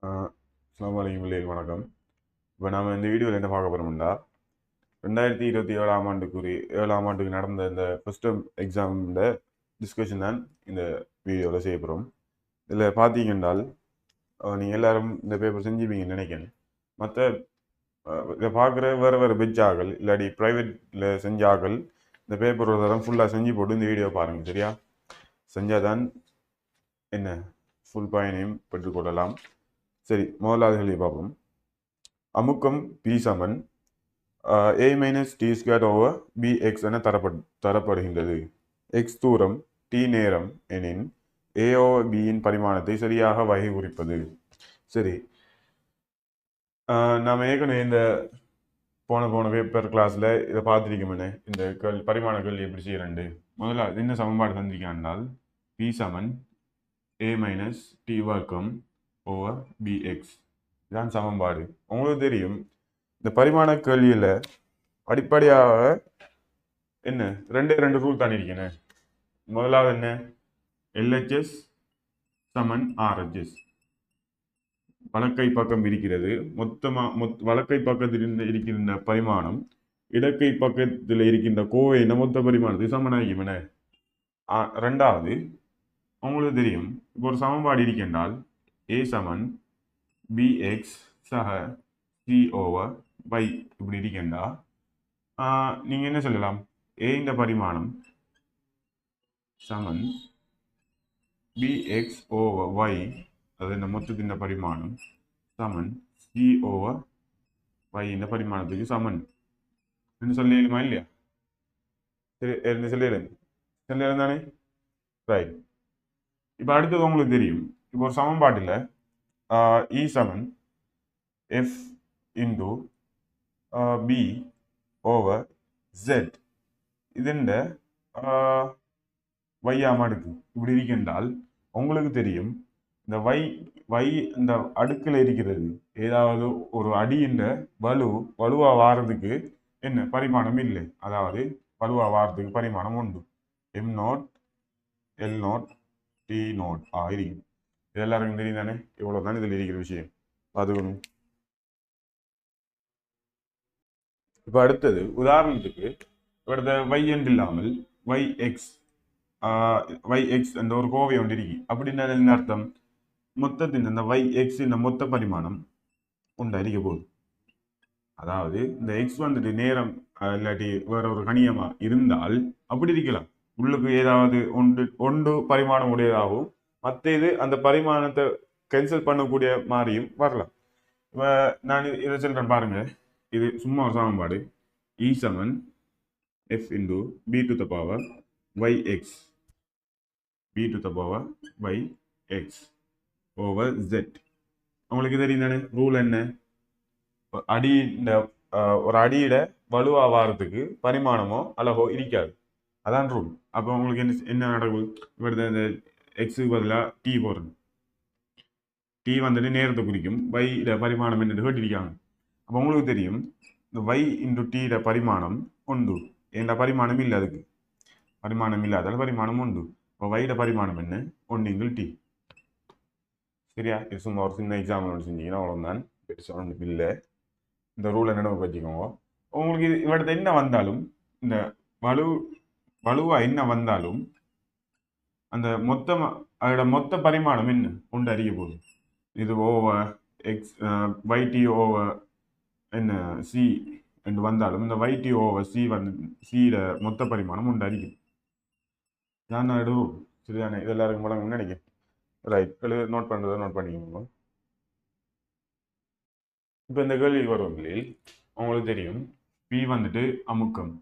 அஸ்ஸலாமு அலைக்கும் பிள்ளைகள் வணக்கம். இப்போ நாம் இந்த வீடியோவில் என்ன பார்க்க போகிறோம்னா 2027ஆம் ஆண்டுக்கு நடந்த இந்த ஃபர்ஸ்ட் டேர்ம் எக்ஸாமோட டிஸ்கஷன் தான் இந்த வீடியோவில் செய்ய போகிறோம். இதில் பார்த்தீங்கன்னால் நீங்கள் எல்லாரும் இந்த பேப்பர் செஞ்சுப்பீங்கன்னு நினைக்கிறேன். மற்ற இதை பார்க்குற வேறு வேறு பெஞ்ச் ஆகல் இல்லாட்டி ப்ரைவேட்டில் செஞ்ச ஆகல் இந்த பேப்பர் ஒரு தரம் ஃபுல்லாக செஞ்சு போட்டு இந்த வீடியோ பாருங்கள், சரியா? செஞ்சால் தான் என்ன ஃபுல் பயனையும் பெற்றுக்கொள்ளலாம். சரி, முதலாவது கேள்வி பார்ப்போம். அமுக்கம் பி சமன் a minus d square over b x என தரப்படுகின்றது. எக்ஸ் தூரம் டி நேரம் எனின் ஏ ஓவர் பியின் பரிமாணத்தை சரியாக வகை குறிப்பது. சரி, நாம் ஏற்கனவே இந்த போன பேப்பர் கிளாஸில் இதை பார்த்துருக்கோமே. இந்த பரிமாண கேள்வி எப்படி செய்யறண்டு முதல்ல என்ன சமன்பாடு தந்திருக்கான்னால் பி சமன் ஏ மைனஸ் டி வர்க்கம் ஓவர் பி எக்ஸ் இதான் சமன்பாடு. உங்களுக்கு தெரியும் இந்த பரிமாண கேள்வியில் அடிப்படையாக என்ன ரெண்டு ரூல் தான் இருக்கேன். முதலாவது என்ன, எல்ஹெச்எஸ் சமன் ஆர்ஹெச்எஸ். வலக்கை பக்கம் இருக்கிறது வலக்கை பக்கத்தில் இருக்கின்ற பரிமாணம் இடக்கை பக்கத்தில் இருக்கின்ற கோவையின மொத்த பரிமாணத்தை சமனாகும். என ரெண்டாவது உங்களுக்கு தெரியும் இப்போ ஒரு சமன்பாடு இருக்கின்றால் ஏ சமன் பிஎக்ஸ் சக சி ஓவர் பை இப்படி இருக்கின்றா நீங்க என்ன சொல்லலாம், ஏ இந்த பரிமாணம் சமன் பிஎக்ஸ் ஓவர் ஒய், அது இந்த மொத்தத்தின் பரிமாணம் சமன் சி ஓவர் ஒய் இந்த பரிமாணத்துக்கு சமன் என்று சொல்லிடுமா இல்லையா? சரி, சொல்லிடுறேன் தானே? ரைட். இப்போ அடுத்தது உங்களுக்கு தெரியும், இப்போ ஒரு சமன்பாட்டில் இ சமன் f into p over z இதுண்ட வையாம அடுக்கு இப்படி இருக்கின்றால் உங்களுக்கு தெரியும் இந்த வை இந்த அடுக்கில் இருக்கிறது ஏதாவது ஒரு அடியின் வலுவா வாரதுக்கு என்ன பரிமாணம் இல்லை, அதாவது வலுவா வாரதுக்கு பரிமாணம் உண்டு. M note L note T naught இருக்கும். இது எல்லாருக்கும் தெரியும் தானே? இவ்வளவு தான் இதில் இருக்கிற விஷயம். பார்த்துக்கணும். இப்போ அடுத்தது உதாரணத்துக்கு இவரது y என்று இல்லாமல் yx என்ற ஒரு கோவை ஒன்று இருக்கு. அப்படின்னா என்ன அர்த்தம்? மொத்தத்தின் அந்த yx இந்த மொத்த பரிமாணம் உண்டு அறிக்க போகுது. அதாவது இந்த எக்ஸ் வந்துட்டு நேரம் இல்லாட்டி வேற ஒரு கணியமா இருந்தால் அப்படி இருக்கலாம். உள்ளுக்கு ஏதாவது ஒன்று பரிமாணம் உடையதாகவும் மற்ற இது அந்த பரிமாணத்தை கேன்சல் பண்ணக்கூடிய மாதிரியும் வரலாம். நான் இதை சொல்றேன் பாருங்க. இது சும்மா ஒரு சமன்பாடு. இ சமன் f into p to the power y x p to the power y x over z. உங்களுக்கு தெரியும் தானே ரூல் என்ன? அடி இந்த ஒரு அடியிட வலுவா வாரத்துக்கு பரிமாணமோ அழகோ இருக்காது, அதான் ரூல். அப்போ உங்களுக்கு என்ன நடக்கும்? இவரது இந்த எக்ஸுக்கு பதிலாக டி போடுறது. டி வந்துட்டு நேரத்தை குறிக்கும். வைட பரிமாணம் என்னட்டு கேட்டிருக்காங்க. அப்போ உங்களுக்கு தெரியும் இந்த வை இன்டு டீட பரிமாணம் உண்டு. என்ற பரிமாணம் இல்லை, அதுக்கு பரிமாணம் இல்லாத பரிமாணம் உண்டு. இப்போ வைட பரிமாணம் என்ன? ஒன்றுங்கள் டி. சரியா? இது சும்மா ஒரு சின்ன எக்ஸாம்பிள் ஒன்று செஞ்சீங்கன்னா அவ்வளோதான், பெருசாக ஒன்று இல்லை. இந்த ரூலை நினைவு வச்சுக்கோங்க. உங்களுக்கு இது இவர்கிட்ட என்ன வந்தாலும் இந்த வலுவா என்ன வந்தாலும் அந்த அதோட மொத்த பரிமாணம் என்ன உண்டு அறிய போகுது. இது ஓவர் எக்ஸ் வைடி ஓவர் என்ன சி என்று வந்தாலும் இந்த வைடி ஓவர் சி சியில மொத்த பரிமாணம் உண்டு அறிக்கும். நான் ரூல் சரிதானே? இது எல்லாருக்கும் வழங்கணும்னு நினைக்கிறேன். ரைட், நோட் பண்ணுறதை நோட் பண்ணிக்கோங்க. இப்போ இந்த கேள்வி வருவங்களில் உங்களுக்கு தெரியும் பி வந்துட்டு அமுக்கம்,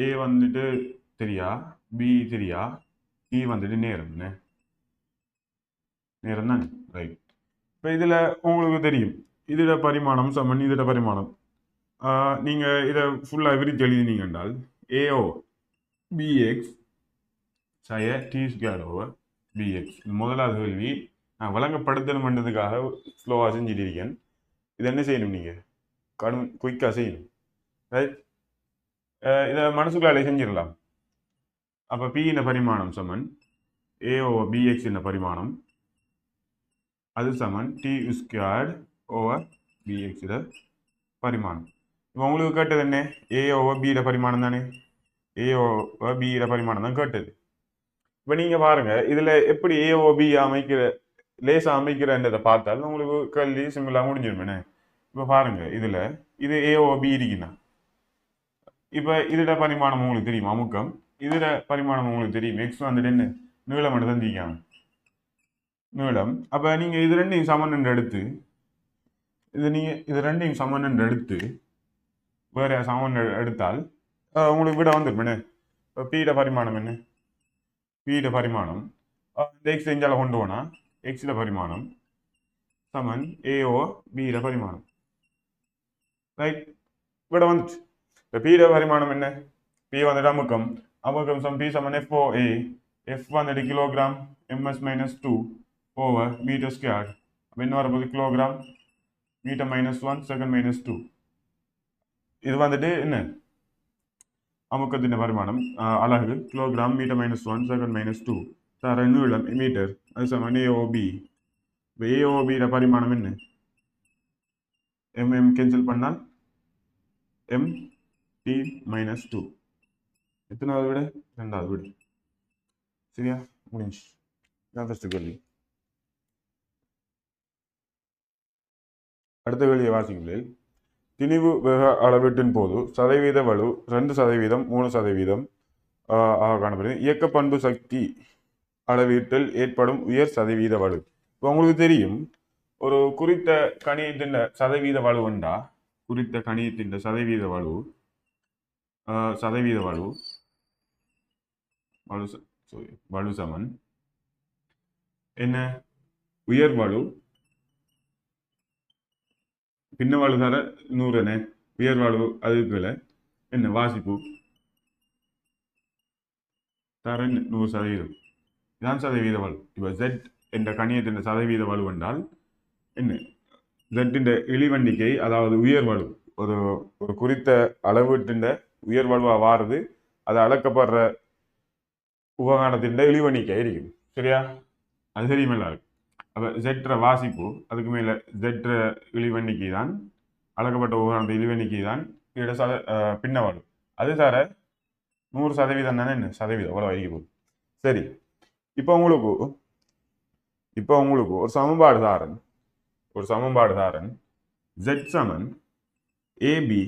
ஏ வந்துட்டு தெரியா, பி தெரியா, டி வந்துட்டு நேரம் தானே? ரைட். இப்போ இதில் உங்களுக்கு தெரியும் இதோட பரிமாணம் சமன் இதோட பரிமாணம். நீங்கள் இதை ஃபுல்லாக விரித்து எழுதினீங்க என்றால் ஏஓ பிஎக்ஸ் சய டி ஸ்கொயர் ஓவர் பிஎக்ஸ். முதலாவது கேள்வி நான் வழங்கப்படுத்தணும் பண்ணுறதுக்காக ஸ்லோவாக செஞ்சுட்டு இருக்கேன். இது என்ன செய்யணும்? நீங்கள் குயிக்காக செய்யணும். ரைட். இதை மனசுக்குள்ளாலே செஞ்சிடலாம். அப்போ பியின் பரிமாணம் சமன் ஏ ஓவர் பிஎக்ஸின் பரிமாணம் அது சமன் டி ஸ்கொயர்டு ஓவர் பிஎக்ஸில் பரிமாணம். இப்போ உங்களுக்கு கேட்டது என்ன? ஏ ஓவர் பியிட பரிமாணம் தானே, ஏ ஓவர் பியிட பரிமாணம் தான் கேட்டது. இப்போ நீங்கள் பாருங்க இதில் எப்படி ஏ ஓவர் பி அமைக்கிற லேசாக அமைக்கிறன்றதை பார்த்தால் உங்களுக்கு கேள்வி சிம்பிளாக முடிஞ்சிருமேனே. இப்போ பாருங்க இதில் இது ஏ ஓவர் பி இருக்குன்னா இப்போ இதோட பரிமாணம் உங்களுக்கு தெரியும் அமுக்கம், இதோட பரிமாணம் உங்களுக்கு தெரியும் எக்ஸ் வந்துட்டு என்ன நீளம் மட்டும் தந்திருக்காங்க நீளம். அப்போ நீங்கள் இது ரெண்டையும் சமன் என்று எடுத்து இது ரெண்டையும் சமன் என்று எடுத்து வேற சமன் எடுத்தால் உங்களுக்கு விட வந்துருமேனே. இப்போ பீட பரிமாணம் என்ன? பீட பரிமாணம் இந்த எக்ஸ் எஞ்சால கொண்டு போனா எக்ஸில பரிமாணம் சமன் ஏஓ பீட பரிமாணம். ரைட், விட வந்துச்சு. இப்போ பீட பரிமாணம் என்ன? பி வந்துட்டு அமுக்கம், அமுக்கம் சம் பி சமன் எஃப் ஓ ஏ, எஃப் வந்துட்டு kilogram m s minus 2 over metre square. அப்போ என்ன வரப்போகுது? Kilogram metre minus 1 second minus 2. இது வந்துட்டு என்ன அமுக்கத்தின் பரிமாணம் அலகு kilogram metre minus 1 second minus 2 தர நீளம் மீட்டர் அது சமன் ஏஓபி. இப்போ ஏஓபியோட பரிமாணம் என்ன? எம் கேன்சல் பண்ணால் எம் டி மைனஸ் 2. எத்தனாவது விட? ரெண்டாவது விட. சரியா, முடிஞ்சு. இதான் ஃபர்ஸ்ட் கேள்வி. அடுத்த கேள்வியை வாசிக்கிறேன். திணிவு வேக அளவீட்டின் போது சதவீத வலு 2%, 3% காணப்படுகிறது. இயக்க பண்பு சக்தி அளவீட்டில் ஏற்படும் உயர் சதவீத வலு. இப்போ உங்களுக்கு தெரியும் ஒரு குறித்த கணியத்தின் சதவீத வலு உண்டா? குறித்த கணியத்தின் சதவீத வலு வலு சமன் என்ன? உயர் வலு பின்ன வலு தர 100 என்ன உயர் வலு அதுக்குள்ள என்ன வாசிப்பு தர 100%. இதான் சதவீத வலு. இப்போ ஜெட் என்ற கணியத்தின் சதவீத வலு என்றால் என்ன? ஜெட்டின் இழிவண்டிக்கை அதாவது உயர் வலு ஒரு ஒரு குறித்த அளவீட்டின் உயர் வலுவாக வாருது, அது அளக்கப்படுற உபகரணத்தின் இழிவண்டிக்கை இருக்கும். சரியா, அது தெரியுமில்ல. அப்போ ஜெட்ற வாசிப்பு அதுக்கு மேலே ஜெட்ற இழிவண்டிக்கை தான் அளக்கப்பட்ட உபகரணத்தை இழிவண்டிக்கை தான் இதோட பின்ன வலு. அது தர 100% தானே என்ன சதவீதம் அவ்வளோ வரைக்கும் போகுது. சரி, இப்போ உங்களுக்கு ஒரு சமன்பாடு தாரன் ஜெட் சமன் ஏபி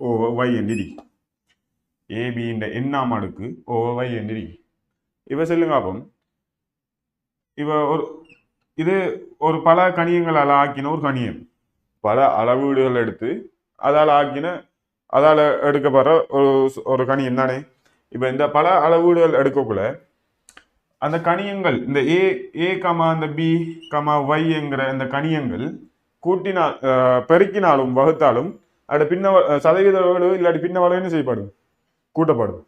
ஓவர் ஒய் என்று இருக்கு. ஏபியின் எண்ணாம் அடுக்கு ஓவர் ஒய் என்று இருக்கு. இப்போ சொல்லுங்க அப்போ இப்போ இது ஒரு பல கணியங்களால் ஆக்கின ஒரு கணியம், பல அளவீடுகள் எடுத்து அதால் எடுக்கப்படுற ஒரு கணியம் தானே. இப்போ இந்த பல அளவீடுகள் எடுக்கக்குள்ள அந்த கணியங்கள் இந்த ஏ கமா அந்த பி கமா ஒய் என்கிற இந்த கணியங்கள் கூட்டினால் பெருக்கினாலும் வகுத்தாலும் அதோட பின்ன சதவீத வலு இல்லாட்டி பின்ன வலு என்ன செய்யப்படும்? கூட்டப்படும்.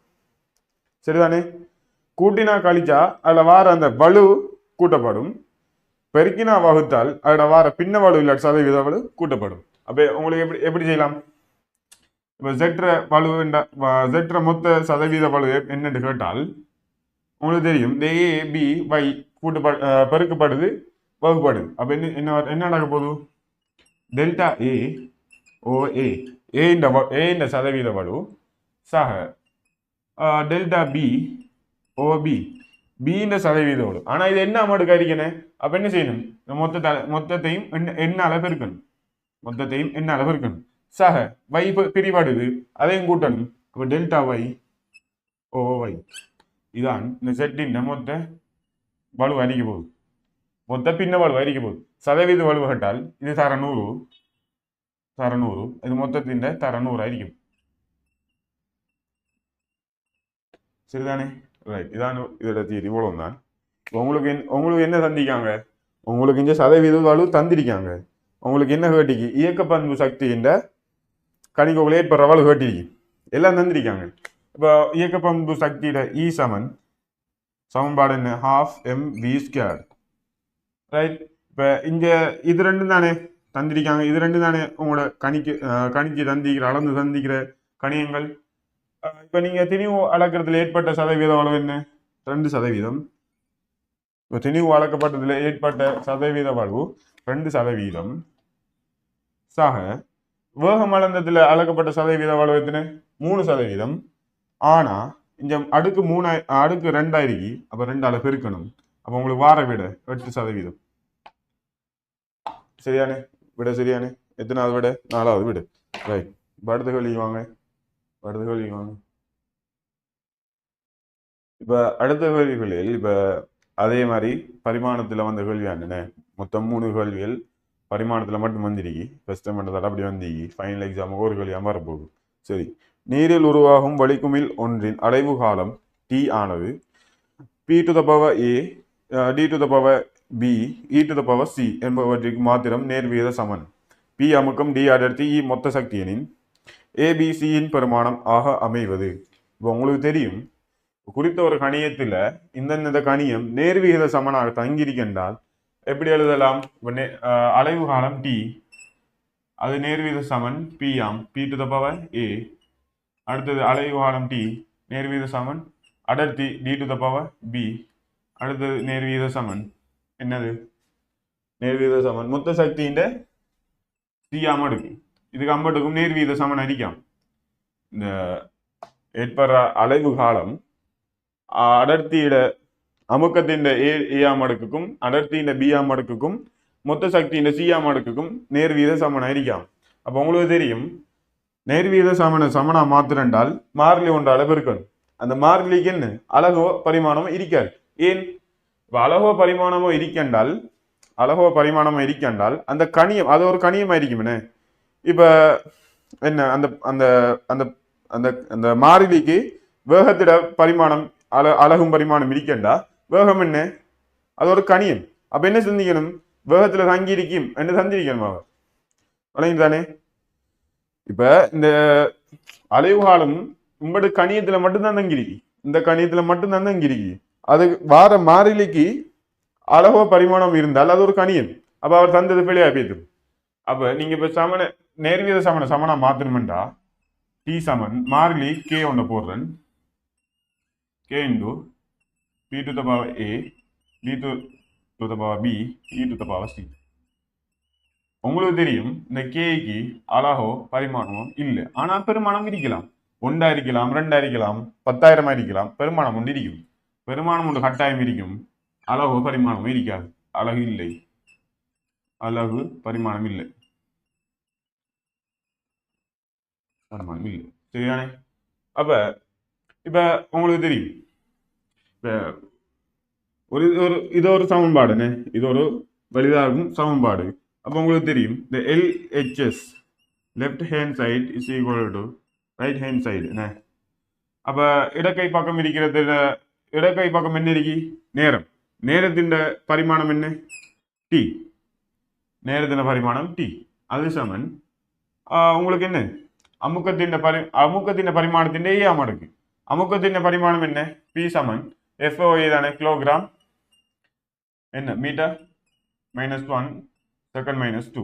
சரிதானே? கூட்டினா கழிச்சா அதில் வார அந்த வலு கூட்டப்படும், பெருக்கினா வகுத்தால் அதோட வார பின்ன வலு இல்லாட்டி சதவீத வலு கூட்டப்படும். அப்போ உங்களுக்கு எப்படி செய்யலாம்? இப்போ ஜெட்ற மொத்த சதவீத வலு என்னன்னு கேட்டால் உங்களுக்கு தெரியும் இந்த ஏ பி ஒய் பெருக்கப்படுது வகுப்படுது. அப்போ என்ன நடக்க போகுது? டெல்டா ஏ ஓ ஏ சதவீத வலு சக டெல்டா பி ஓ பியின் சதவீத வலு. ஆனால் இது என்ன அமௌண்ட் கறிக்கணும்? அப்போ என்ன செய்யணும்? மொத்தத்தையும் எண்ணால பெருக்கணும். சக வை பிரிவாடுது அதையும் கூட்டணும். அப்போ டெல்டா ஒய் ஓ ஒய் இதான் இந்த செட்டின் மொத்த வலு அறிக்க போகுது, மொத்த பின்ன வலு அறிக்க போகுது. சதவீத வலு கட்டால் இது தர 100, இது மொத்தத்தின் தர 100 ஆയിരിക്കും. சரிதானே? ரைட், இதான் இதோட தீர்வு. இவ்வளவு தான். உங்களுக்கு என்ன தந்திக்காங்க? உங்களுக்கு இங்க சதவீத வலு தந்திருக்காங்க. உங்களுக்கு என்ன கேட்டிக்கு? இயக்க பண்பு சக்தியின் கணிக்கோவில் ஏற்படுற வலு கேட்டிருக்கு, எல்லாம் தந்திருக்காங்க. இப்போ இயக்க பண்பு சக்தியோட இ சமன்பாடு என்ன? ½mv². ரைட், இப்போ இங்கே இது ரெண்டும் தானே தந்திருக்காங்க, இது ரெண்டும் தானே உங்களோட கணிச்சு அளந்து தந்திக்கிற கணியங்கள். இப்போ நீங்கள் திணிவு அளக்கிறதுல ஏற்பட்ட சதவீத அளவு என்ன? 2%. இப்போ திணிவு அளக்கப்பட்டதில் ஏற்பட்ட சதவீத வலு 2%. சாக வேகம் அளந்ததில் அளக்கப்பட்ட சதவீத வலு எத்தனை 3%. ஆனா இந்த அடுக்கு 3 அடுக்கு 2 ஆயிருக்கு. அப்ப 2ஆல பெருக்கணும். அப்ப உங்களுக்கு வார விட 8%. சரியானே விட சரியானே எத்தனாவது விட 4வது விட ரைட். இப்ப அடுத்த கேள்விக்கு வாங்க. இப்ப அடுத்த கேள்விகளில் இப்ப அதே மாதிரி பரிமாணத்துல வந்த கேள்வியானே மொத்தம் 3 கேள்விகள் பரிமாணத்துல மட்டும் வந்திருக்கு. ஃபர்ஸ்ட் மண்டதால் அப்படி வந்திருக்கு. ஃபைனல் எக்ஸாமுக்கு ஒரு கேள்வியா வரப்போகுது. சரி, நீரில் உருவாகும் வளிக்குமிழ் ஒன்றின் அடைவு காலம் T ஆனது P to the power A, D to the power B, E to the power C என்பவற்றிற்கு மாத்திரம் நேர்விகித சமன். P அமுக்கம் D அடர்த்தி E மொத்த சக்தியனின் ABCயின் பெருமானம் ஆக அமைவது. இப்போ உங்களுக்கு தெரியும் குறித்த ஒரு கணியத்துல இந்த கணியம் நேர்விகித சமனாக தங்கியிருக்கின்றால் எப்படி எழுதலாம்? அலைவு காலம் T அது நேர்விகித சமன் P ஆம் P to the power A. அடுத்தது அலைவு காலம் T நேர்விகித சமன் அடர்த்தி D to the power B. அடுத்தது நேர்விகித சமன் என்னது? நேர்விகித சமன் மொத்த சக்தியின் C ஆம் அடுக்கு. இதுக்கு அம்பட்டுக்கும் நேர்விகித சமன் அடிக்காம். இந்த ஏற்படுற அலைவு காலம் அடர்த்தியிட அமுக்கத்தின் ஏ ஆம் அடுக்குக்கும் அடர்த்தியின் பி ஆம் அடுக்குக்கும் மொத்த சக்தியின் சி ஆம் அடுக்குக்கும் நேர்வீத சமனா இருக்காம். அப்ப உங்களுக்கு தெரியும் நேர்வீத சமனா மாத்திரண்டால் மாறிலி ஒன்றால பெருக்கணும். அந்த மாறிலிக்கு என்ன அலகோ பரிமாணமோ இருக்காது. ஏன்? அலகோ பரிமாணமோ இருக்கின்றால் அந்த கணியம் அது ஒரு கணியமா இருக்குமே. இப்ப என்ன அந்த அந்த அந்த அந்த அந்த மாறிலிக்கு வேகத்திட பரிமாணம் அழகும் பரிமாணம் இருக்கண்டா வேகம் என்ன அது ஒரு கணியம். அப்ப என்ன சிந்திக்கணும்? வேகத்துல தங்கி இருக்கும் என்று சந்திரிக்கணும். வழங்கி தானே? இப்ப இந்த அலைவு காலம் உங்களோட கணியத்துல மட்டும்தான் தங்கிருக்கு. இந்த கணியத்துல மட்டும்தான் தங்கிருக்கு. அது வார மாறிலிக்கு அழகோ பரிமாணம் இருந்தால் அது ஒரு கணியம். அப்ப அவர் தந்தது பிழையா பேத்தும். அப்ப நீங்க இப்ப நேர்வீத சமனா மாத்தணும்டா டி சமன் மாறிலி கே ஒன்று போடுறேன். K into P to the power A, D to the power B, E to the power C. உங்களுக்கு தெரியும் இந்த கேக்கு அழகோ பரிமாணமோ இல்லை. ஆனா பெருமானம் இருக்கலாம். 1 இருக்கலாம், 2 இருக்கலாம், 10,000 இருக்கலாம். பெருமானம் ஒன்று இருக்கும். பெருமானம் ஒன்று கட்டாயம் இருக்கும். அழகோ பரிமாணமும் இருக்காது. அழகு இல்லை. அழகு பரிமாணம் இல்லை. சரிதானே? அப்ப இப்ப உங்களுக்கு தெரியும் இது ஒரு சமன்பாடுன்னு இது ஒரு வலிதாகும் சமன்பாடு. அப்ப உங்களுக்கு தெரியும் இந்த LHS left hand side is equal to right hand side என்ன. அப்ப இடக்கை பக்கம் இருக்கிறது இடக்கை பக்கம் என்ன இருக்கு? நேரத்தின் பரிமாணம் என்ன? T. நேரத்தின் பரிமாணம் T. அது சமன் உங்களுக்கு என்ன அமுக்கத்தின் பரிமாணத்தின் ஏ ஆம் அடுக்கு. அமுக்கத்தின் பரிமாணம் என்ன? P சமன் FOA தானே கிலோகிராம் என்ன மீட்டர் -1 செகண்ட் -2.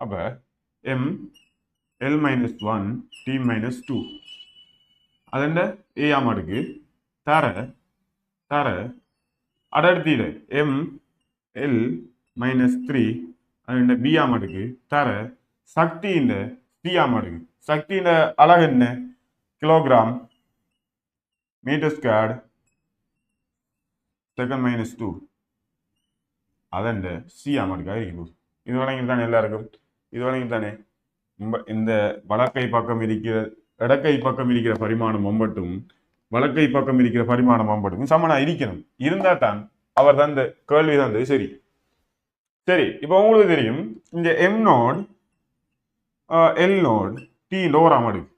அப்ப M L -1 T -2 அதென்ன ஏ ஆம் அடுக்கு தர அடர்த்தியில M L -3 அதென்ன பி ஆம் அடுக்கு தர சக்தியின் சி ஆம் அடுக்கு. சக்தியின் அலகு என்ன? கிலோகிராம் மீட்டர் ஸ்கொயர்டு செகண்ட் -2 அதென்ன சி ஆம் அடுக்காக இருக்குது. இது வழங்கி தானே எல்லாருக்கும்? இது வழங்கி தானே? இந்த வலக்கை பக்கம் இருக்கிற இடக்கை பக்கம் இருக்கிற பரிமாணம் ஒம்பட்டும் வலக்கை பக்கம் இருக்கிற பரிமாணம் ஒம்பட்டும் சமனா இருக்கணும். இருந்தா தான் அவர் தந்த கேள்வி தந்தது சரி. சரி, இப்போ உங்களுக்கு தெரியும் இந்த M note L note T ஓராம் அடுக்கு.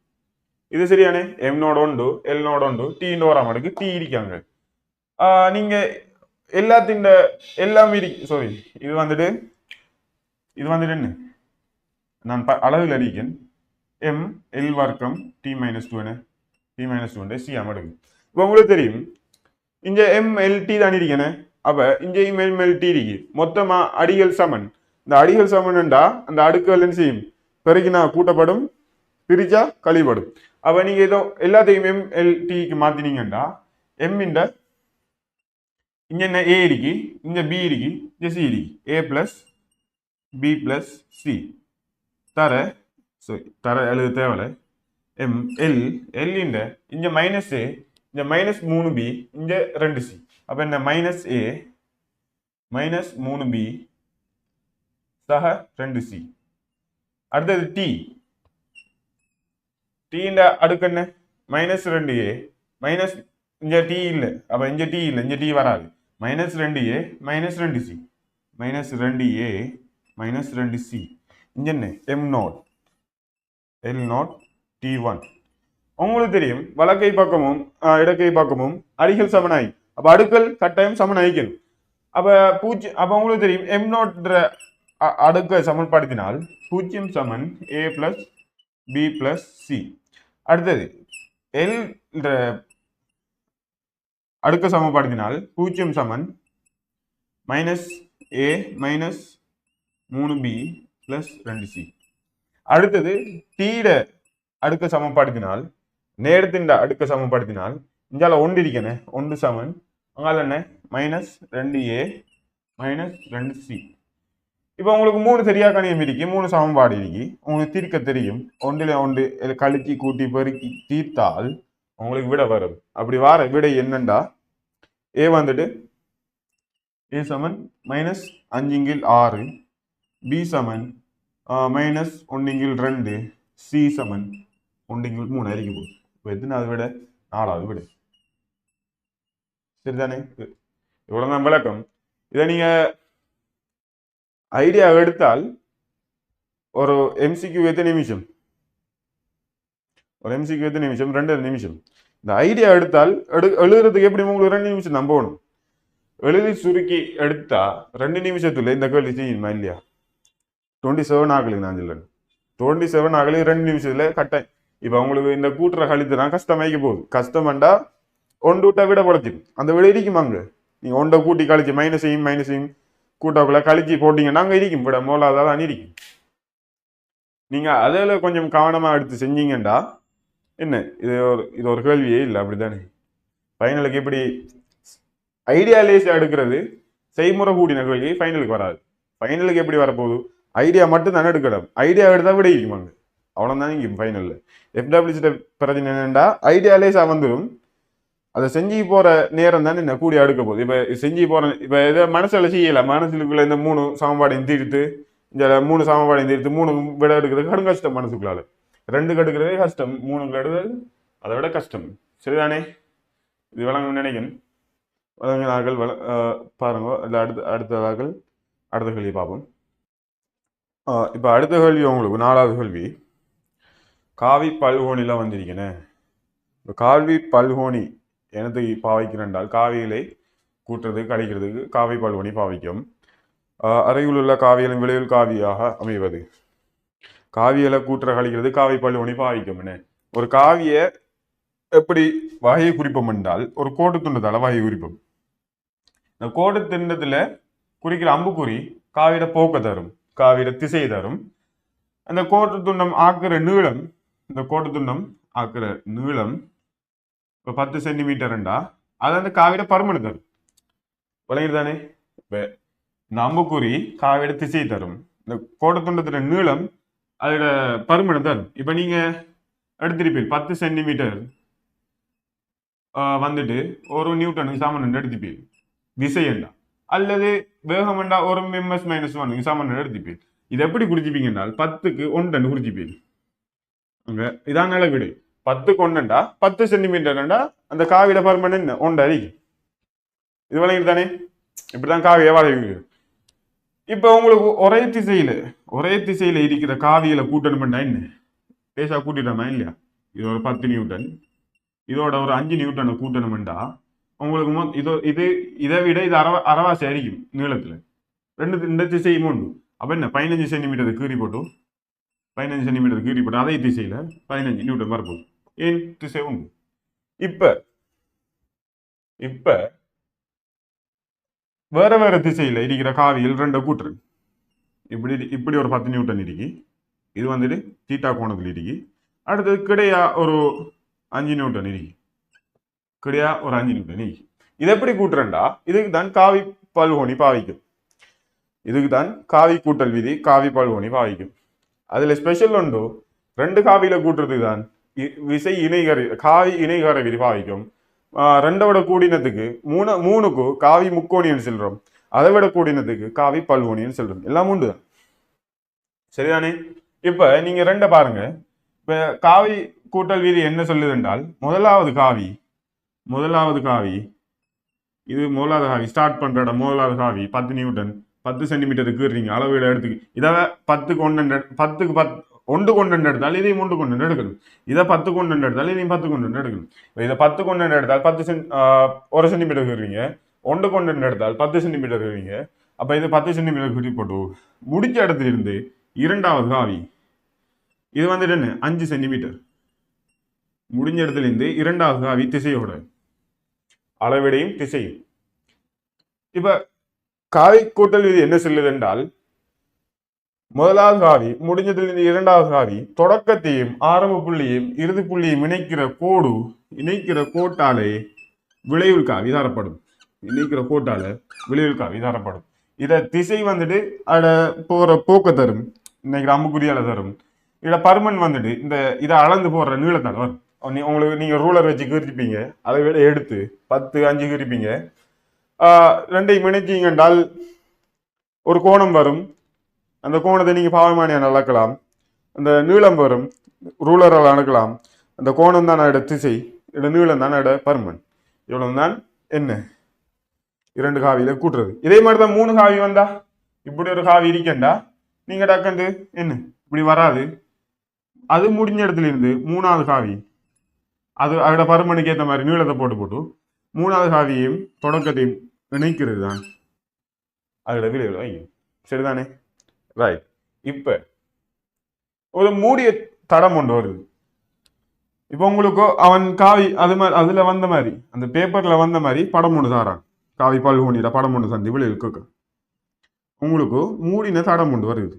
இது சரியானே? எம் நோட் உண்டு, எல் நோட் உண்டு, டி ஓராம் அடுக்கு டி இருக்காங்க. நீங்க எல்லாத்தின் எல்லாம் சாரி இது வந்துட்டு என்ன நான் அளவில் அடிக்கேன் எம் எல் வர்க்கம் டி -2 என்ன டி -2 சி ஆம் அடுக்கு. இப்போ உங்களுக்கு தெரியும் இங்க எம் எல் டி தான் இருக்கேனே. அப்ப இங்க எம் எல் டி இருக்கு. மொத்தமா அடிகள் சமன். இந்த அடிகள் சமன்டா அந்த அடுக்குகள் என்ன செய்யும்? பெருக்கினா கூட்டப்படும், பிரிச்சா கழிப்படும். அப்ப நீங்க ஏதோ எல்லாத்தையும் எம் எல் டிக்கு மாத்தினீங்கடா எம் இந்த இங்க என்ன ஏ இருக்கு, இங்க பி இருக்கு, இங்க சி இருக்கு. ஏ பிளஸ் பி பிளஸ் சி தர தர எழுத தேவையில்ல. எம் எல் எல் இந்த இங்க மைனஸ் ஏ, இங்க மைனஸ் 3b, இங்க 2c. அப்ப என்ன மைனஸ் ஏ மைனஸ் 3b சக 2c. அடுத்தது டி, டீண்ட அடுக்கு என்ன மைனஸ் 2a மைனஸ் இங்க டி இல்லை, அப்ப இங்க டி இல்லை, இங்க டி வராது. Minus 2a minus 2c minus 2a minus 2c. இங்க என்ன M note L note T one. உங்களுக்கு தெரியும் வலக்கை பக்கமும் இடக்கை பக்கமும் அடிகள் சமனாய், அப்ப அடுக்கள் கட்டாயம் சமனாய்க்கணும். அப்ப அப்ப உங்களுக்கு தெரியும் எம் நோட்ன்ற அடுக்கை சமன்படுத்தினால் 0 சமன் ஏ பிளஸ் பி பிளஸ் சி. அடுத்தது எல் அடுக்க சமப்படுத்தினால் 0 சமன் மைனஸ் ஏ மைனஸ் 3b பிளஸ் 2c. அடுத்தது டீட அடுக்க சமப்படுத்தினால் நேரத்தின் அடுக்க சமப்படுத்தினால் இங்கால ஒன்று இருக்கனே, 1 சமன் அங்கால என்ன மைனஸ் 2a மைனஸ் 2c. இப்போ உங்களுக்கு 3 சரியா கணியம் இருக்கு, 3 சமன்பாடு இருக்கு. உங்களுக்கு தீர்க்க தெரியும். ஒன்றில் ஒன்று கழிச்சு கூட்டி பெருக்கி தீர்த்தால் உங்களுக்கு விட வரும். அப்படி வார விடை என்னண்டா ஏ வந்துட்டு ஏ சமன் மைனஸ் 5/6, பி சமன் மைனஸ் 1/2, சி சமன் 1/3 அறிக்கை போகுது. இப்போ எத்தனாவது விட? 4வது விட. சரிதானே? இவ்வளவுதான் விளக்கம். இதை நீங்க ஐடியா எடுத்தால் ஒரு எம்சிக்யூ எத்தனை நிமிஷம்? ஒரு எம்சிக்யூ எத்தனை நிமிஷம்? 2 நிமிஷம். இந்த ஐடியா எடுத்தால் எழுதுறதுக்கு எப்படி உங்களுக்கு 2 நிமிஷம் நம்பணும். எழுதி சுருக்கி எடுத்தா 2 நிமிஷத்துல இந்த கேள்வி செய்யணுமா இல்லையா? 27 ஆகலுக்கு நான் சொல்ல 27 ஆகலுக்கு 2 நிமிஷத்துல கட்டாயம். இப்ப உங்களுக்கு இந்த கூட்டுற கழித்துனா கஷ்டமாய்க்க போகுது. கஷ்டம்டா ஒன்று விட்டா விட குறைச்சிடும். அந்த விட இருக்குமாங்க. நீங்க ஒன்றை கூட்டி கழிச்சு மைனஸையும் கூட்டக்குள்ள கழிச்சு போட்டீங்கன்னா அங்க இருக்கும் விட மூலாதான் இருக்கும். நீங்க அதில் கொஞ்சம் கவனமா எடுத்து செஞ்சீங்கண்டா என்ன இது ஒரு கேள்வியே இல்லை. அப்படித்தானே? ஃபைனலுக்கு எப்படி ஐடியாலேஸ் எடுக்கிறது செய்முறை கூட்டின கேள்வி ஃபைனலுக்கு வராது. ஃபைனலுக்கு எப்படி வரப்போகுது? ஐடியா மட்டும் தானே எடுக்கணும். ஐடியா எடுத்தா விட இருக்குமாங்க. அவ்வளோதான் இங்கே ஃபைனல்ல. எஃப்டபிள்யூசிட்ட பிரச்சனை என்னென்னா ஐடியாலேஸா வந்துடும். அதை செஞ்சு போற நேரம் தானே என்ன கூடிய எடுக்க போகுது. இப்போ செஞ்சு போற இப்போ எதை மனசுல செய்யல, மனசுக்குள்ள இந்த 3 சமன்பாடையும் தீர்த்து இந்த 3 சமன்பாடையும் தீர்த்து 3 விட எடுக்கிறது கடும் கஷ்டம். மனசுக்குள்ளால 2 எடுக்கிறதே கஷ்டம், 3 எடுக்கிறது அதை விட கஷ்டம். சரிதானே? இது வழங்க நினைக்கிறேன். வழங்கினார்கள் பாருங்க. இல்லை அடுத்ததார்கள் அடுத்த கேள்வி பார்ப்போம். இப்போ அடுத்த கேள்வி உங்களுக்கு 4வது கேள்வி. காவி பல்கோணில வந்திருக்கேனே. இப்போ காவி பல்கோணி எனது பாவிக்கிறேன்டால் காவிகளை கூட்டுறதுக்கு கழிக்கிறதுக்கு காவி பல்கோணி பாவிக்கும். அறையில் உள்ள காவியலும் விளைவில் காவியாக அமைவது. காவியலை கூட்டுற கழிக்கிறது காவி பல்கோணி பாவிக்கும். என்ன ஒரு காவிய எப்படி வகையை குறிப்போம் என்றால் ஒரு கோட்டு துண்டத்தால வகையை குறிப்போம். இந்த கோட்டு துண்டத்துல குறிக்கிற அம்புக்குறி காவிட போக்க தரும், காவிட திசை தரும். அந்த கோட்டு துண்டம் ஆக்குற நீளம், இந்த கோட்டு துண்டம் ஆக்குற நீளம் இப்போ 10 சென்டிமீட்டர்ண்டா அது அந்த காவிட பருமனை தரும். விளங்கிடுதானே? இப்போ இந்த அம்புக்குறி காவிட திசை தரும், இந்த கோட்டு துண்டத்துல நீளம் அதோட பருமனை தரும். இப்போ நீங்க எடுத்திருப்பீங்க 10 சென்டிமீட்டர் வந்துட்டு 1 நியூட்டனுக்கு சமன் எடுத்துப்பீங்க விசையண்டா, அல்லது வேகமண்டா 1 ms-1 சமன் எடுத்துப்பீங்க. இது எப்படி குறிச்சிப்பீங்கன்னா 10க்கு 1 குறிச்சிப்பீங்க. அங்க இதான் நில விடை. 10க்கு 1 10 சென்டிமீட்டர்ண்டா அந்த காவிட பருமன் என்ன 1 அறிக்கை. இது விளங்கிட்டு தானே? இப்படிதான் காவிய வளைவு. இப்ப உங்களுக்கு ஒரே திசையில இருக்கிற காவியில கூட்டணும்னா என்ன பேசா கூட்டிட்டோமா இல்லையா? இது ஒரு 10 நியூட்டன், இதோட ஒரு 5 நியூட்டனை கூட்டணும்டா உங்களுக்கு இதை விட இது அரைவாசி அரிக்கும் நீளத்துல. இந்த திசையும் உண்டு. அப்ப என்ன 15 சென்டிமீட்டர் கீறி போட்டு 15 சென்டிமீட்டர் கீறி போட்டு அதே திசையில 15 நியூட்டன் வரப்போகுது. ஏன் திசை உண்டு. இப்ப வேற திசையில இருக்கிற காவியில் 2 கூட்டுரு. இப்படி ஒரு 10 நியூட்டன் இருக்கு. இது வந்துட்டு தீட்டா கோணத்தில் இருக்கு. அடுத்தது கிடையா ஒரு 5 நியூட்டன் இருக்கு. கிடையா ஒரு 5 நியூட்டன் இருக்கு. இது எப்படி கூட்டுறேன்டா இதுக்கு தான் காவி பல்கோணி பாவிக்கும். இதுக்கு தான் காவி கூட்டல் விதி காவி பல்கோணி பாவிக்கும். அதுல ஸ்பெஷல் உண்டோ ரெண்டு காவியில கூட்டுறதுக்கு தான் விசை இணைகர காவி இணைகர விதி பாவிக்கும். ரெண்டை விட கூடினத்துக்கு மூணுக்கு காவி முக்கோணின்னு சொல்றோம். அதை விட கூடினத்துக்கு காவி பல்கோணின்னு சொல்றோம். எல்லாம் உண்டு தான். சரிதானே? இப்ப நீங்க ரெண்ட பாருங்க. இப்ப காவி கூட்டல் விதி என்ன சொல்லுது என்றால் முதலாவது காவி இது முதலாவது காவி ஸ்டார்ட் பண்ற இடம் முதலாவது காவி 10 நியூட்டன் 10 சென்டிமீட்டருக்கு கீறீங்க அளவீட எடுத்துக்கு இதை 10க்கு 1 கொண்டு எடுத்தால் இதையும் 1 கொண்டு எடுக்கணும். இதை 10 கொண்டு எடுத்தால் இதையும் 10 கொண்டு எடுக்கணும். இதை 10 கொண்டு எடுத்தால் 1 சென்டிமீட்டர் கீறீங்க. 1 கொண்டு எடுத்தால் 10 சென்டிமீட்டர் கீறீங்க. அப்ப இது 10 சென்டிமீட்டர் கீறி போட்டு முடிச்ச இடத்துல இருந்து இரண்டாவது காவி இது வந்துட்டு என்ன 5 சென்டிமீட்டர் முடிஞ்ச இடத்துல இருந்து இரண்டாவது காவி திசையோட அளவிடையும் திசையும். இப்ப காவி கூட்டல் விதி என்ன சொல்லுது என்றால் முதலாவது காவி முடிஞ்சதிலிருந்து இரண்டாவது காவி தொடக்கத்தையும் ஆரம்ப புள்ளியையும் இறுதி புள்ளியையும் இணைக்கிற கோட்டாலே விளைவுள் காவி தரப்படும். இத திசை வந்துட்டு அட போற போக்க தரும். இன்னைக்கு அம்புக்குறியால தரும். இத பருமன் வந்துட்டு இதை அளந்து போடுற நீளத்தால் வரும். உங்களுக்கு நீங்க ரூலர் வச்சு கீறிப்பீங்க. அதை விட எடுத்து 10 5 கீறிப்பீங்க. ரெண்டையும் இணைச்சிங்க என்றால் ஒரு கோணம் வரும். அந்த கோணத்தை நீங்க பாவமானியான அளக்கலாம். அந்த நீளம் வரும். ரூலரால் அளக்கலாம். அந்த கோணம் தான் இட திசை, இட நீளம் தான் இட பருமன். இவ்வளவு தான் என்ன 2 காவியில கூட்டுறது. இதே மாதிரிதான் 3 காவி வந்தா இப்படி ஒரு காவி இருக்கண்டா நீங்க டக்கண்டு என்ன இப்படி வராது. அது முடிஞ்ச இடத்துல இருந்து 3வது காவி அது அதோட பருமனுக்கு ஏற்ற மாதிரி நீளத்தை போட்டு 3வது காவியையும் தொடக்கத்தையும் இணைக்கிறது தான் அதோட விளைவுல வைங்க. சரிதானே? ரைட். இப்ப ஒரு மூடிய தடம் ஒன்று வருது. இப்ப உங்களுக்கோ அவன் காவி அதுல வந்த மாதிரி அந்த பேப்பர்ல வந்த மாதிரி படம் ஒன்று தாரான். காவி பல்கோணியில படம் ஒன்று தந்து விளைவு கேட்க உங்களுக்கு மூடின தடம் ஒன்று வருது.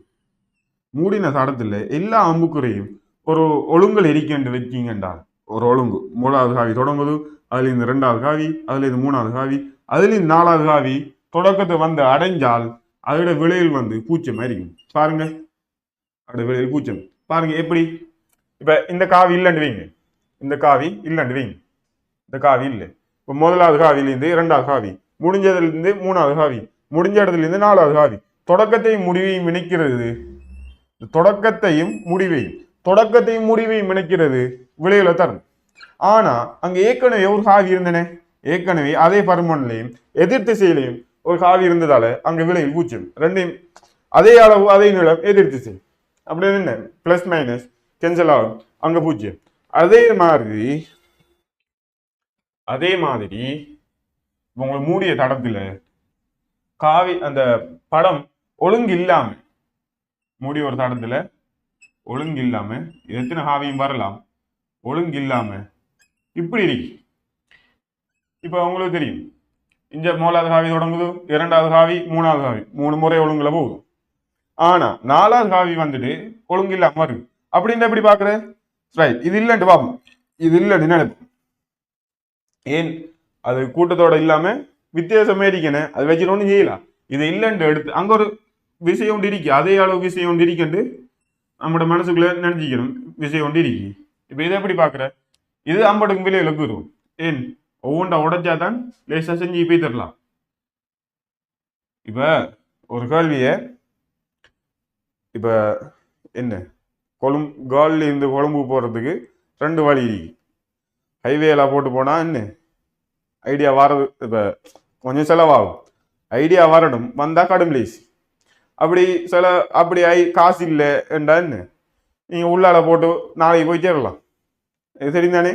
மூடின தடத்துல எல்லா அம்புக்குறையும் ஒரு ஒழுங்கல் எரிக்கண்டு வச்சிங்கண்டா ஒரு ஒழுங்கு 3வது காவி தொடங்குது. அதுல இருந்து 2வது காவி அதுல இருந்து 3வது காவி அதுல இருந்து 4வது காவி தொடக்கத்தை வந்து அடைஞ்சால் அதோட விளைவில் வந்து பூச்சம் இருக்கும். பாருங்க அதோட விளைவில் பூச்சம் பாருங்க எப்படி. இப்ப இந்த காவி இல்லைன்னு வைங்க. இந்த காவி இல்லை. இப்ப 1வது காவியிலிருந்து 2வது காவி முடிஞ்சதுல இருந்து 3வது காவி முடிஞ்ச இடத்துல இருந்து 4வது காவி தொடக்கத்தையும் முடிவையும் இணைக்கிறது. தொடக்கத்தையும் முடிவையும் இணைக்கிறது விளைவுல தரும். ஆனா அங்க ஏற்கனவே ஒரு காவி இருந்தனே ஏற்கனவே அதே பருமன்லையும் எதிர் திசையிலையும் ஒரு காவி இருந்ததால அங்க விளைவில் பூச்சியம் ரெண்டையும் அதே அளவு அதே நிலம் எதிர் திசை அப்படி என்ன பிளஸ் மைனஸ் கேன்சல் ஆகும் அங்க பூச்சியம். அதே மாதிரி உங்களை மூடிய தடத்துல காவி அந்த படம் ஒழுங்கு இல்லாம மூடி ஒரு தடத்துல ஒழுங்கு இல்லாம எத்தனை காவியும் வரலாம். ஒழுங்கு இல்லாம இப்படி இருக்கு. இப்ப உங்களுக்கு தெரியும் இந்த 1வது காவி தொடங்குது 2வது காவி 3வது காவி 3 முறை ஒழுங்குல போகுது. ஆனா 4வது காவி வந்துட்டு ஒழுங்கு இல்லாம வருது. அப்படின்னு எப்படி பாக்குற? ரைட். இது இல்லைன்ட்டு பார்ப்போம். இது இல்லைன்னு நினைப்போம். ஏன் அது கூட்டத்தோட இல்லாம வித்தியாசமே இருக்கணும். அது வச்சுட்டு ஒன்றும் செய்யலாம். இது இல்லைன்ட்டு எடுத்து அங்க ஒரு விஷயம் ஒன்று இருக்கு. அதே அளவு விஷயம் ஒன்று இருக்குன்ட்டு நம்மளோட மனசுக்குள்ள நினைச்சிக்கணும். விஷயம் ஒன்று இருக்கு. இப்ப இதை எப்படி பாக்குற? இது 50க்கு விலையில போயிடும். ஏன் ஒவ்வொன்றா உடைச்சாதான் லேசா செஞ்சு போய் தரலாம். இப்ப ஒரு கேள்விய இப்ப என்ன காலில் இருந்து கொழும்பு போறதுக்கு 2 வழி இருக்கு. ஹைவேல போட்டு போனா என்ன ஐடியா வர்றது இப்ப கொஞ்சம் செலவாகும். ஐடியா வரணும் வந்தா கடும் லேசி. அப்படி காசு இல்லை என்றா என்ன நீங்க உள்ளால போட்டு நாளைக்கு போய் சேரலாம். சரிதானே?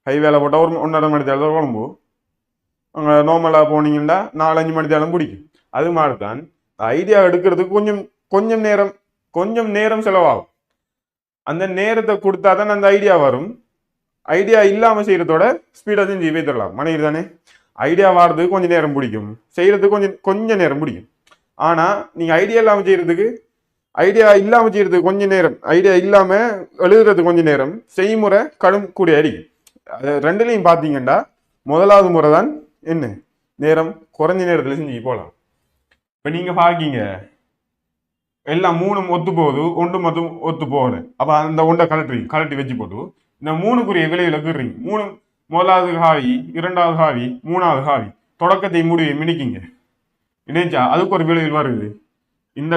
ஹைவேல போட்டால் ஒரு 1.5 மணி தேவை குழம்பு. அங்கே நார்மலாக போனீங்கன்னா 4-5 மணி தேவை பிடிக்கும். அது மாதிரி தான் ஐடியா எடுக்கிறதுக்கு கொஞ்சம் நேரம் செலவாகும். அந்த நேரத்தை கொடுத்தா தான் அந்த ஐடியா வரும். ஐடியா இல்லாமல் செய்யறதோட ஸ்பீடாக செஞ்சு போய் தரலாம். மனைவி தானே? ஐடியா வாடுறதுக்கு கொஞ்சம் நேரம் பிடிக்கும். செய்யறதுக்கு கொஞ்சம் நேரம் பிடிக்கும். ஆனால் நீங்கள் ஐடியா இல்லாமல் செய்யறதுக்கு கொஞ்சம் நேரம் ஐடியா இல்லாமல் எழுதுறது கொஞ்சம் நேரம் செய்முறை கடும் கூடிய அடிக்கும். அது ரெண்டுலையும் பார்த்தீங்கன்னா 1வது முறை தான் என்ன நேரம் குறைஞ்ச நேரத்துல செஞ்சு போகலாம். இப்ப நீங்க பாக்கீங்க எல்லாம் மூணும் ஒத்து போகுது, ஒன்று மட்டும் ஒத்து போகல. அப்ப அந்த ஒன்றை கலட்டி வச்சு போட்டு இந்த மூணுக்குரிய விலையில கீறீங்க. மூணு முதலாவது காவி, இரண்டாவது காவி, மூணாவது காவி, தொடக்கத்தை முடிவை மினிக்கிங்க இணைச்சா அதுக்கு ஒரு விளைவில் வருது. இந்த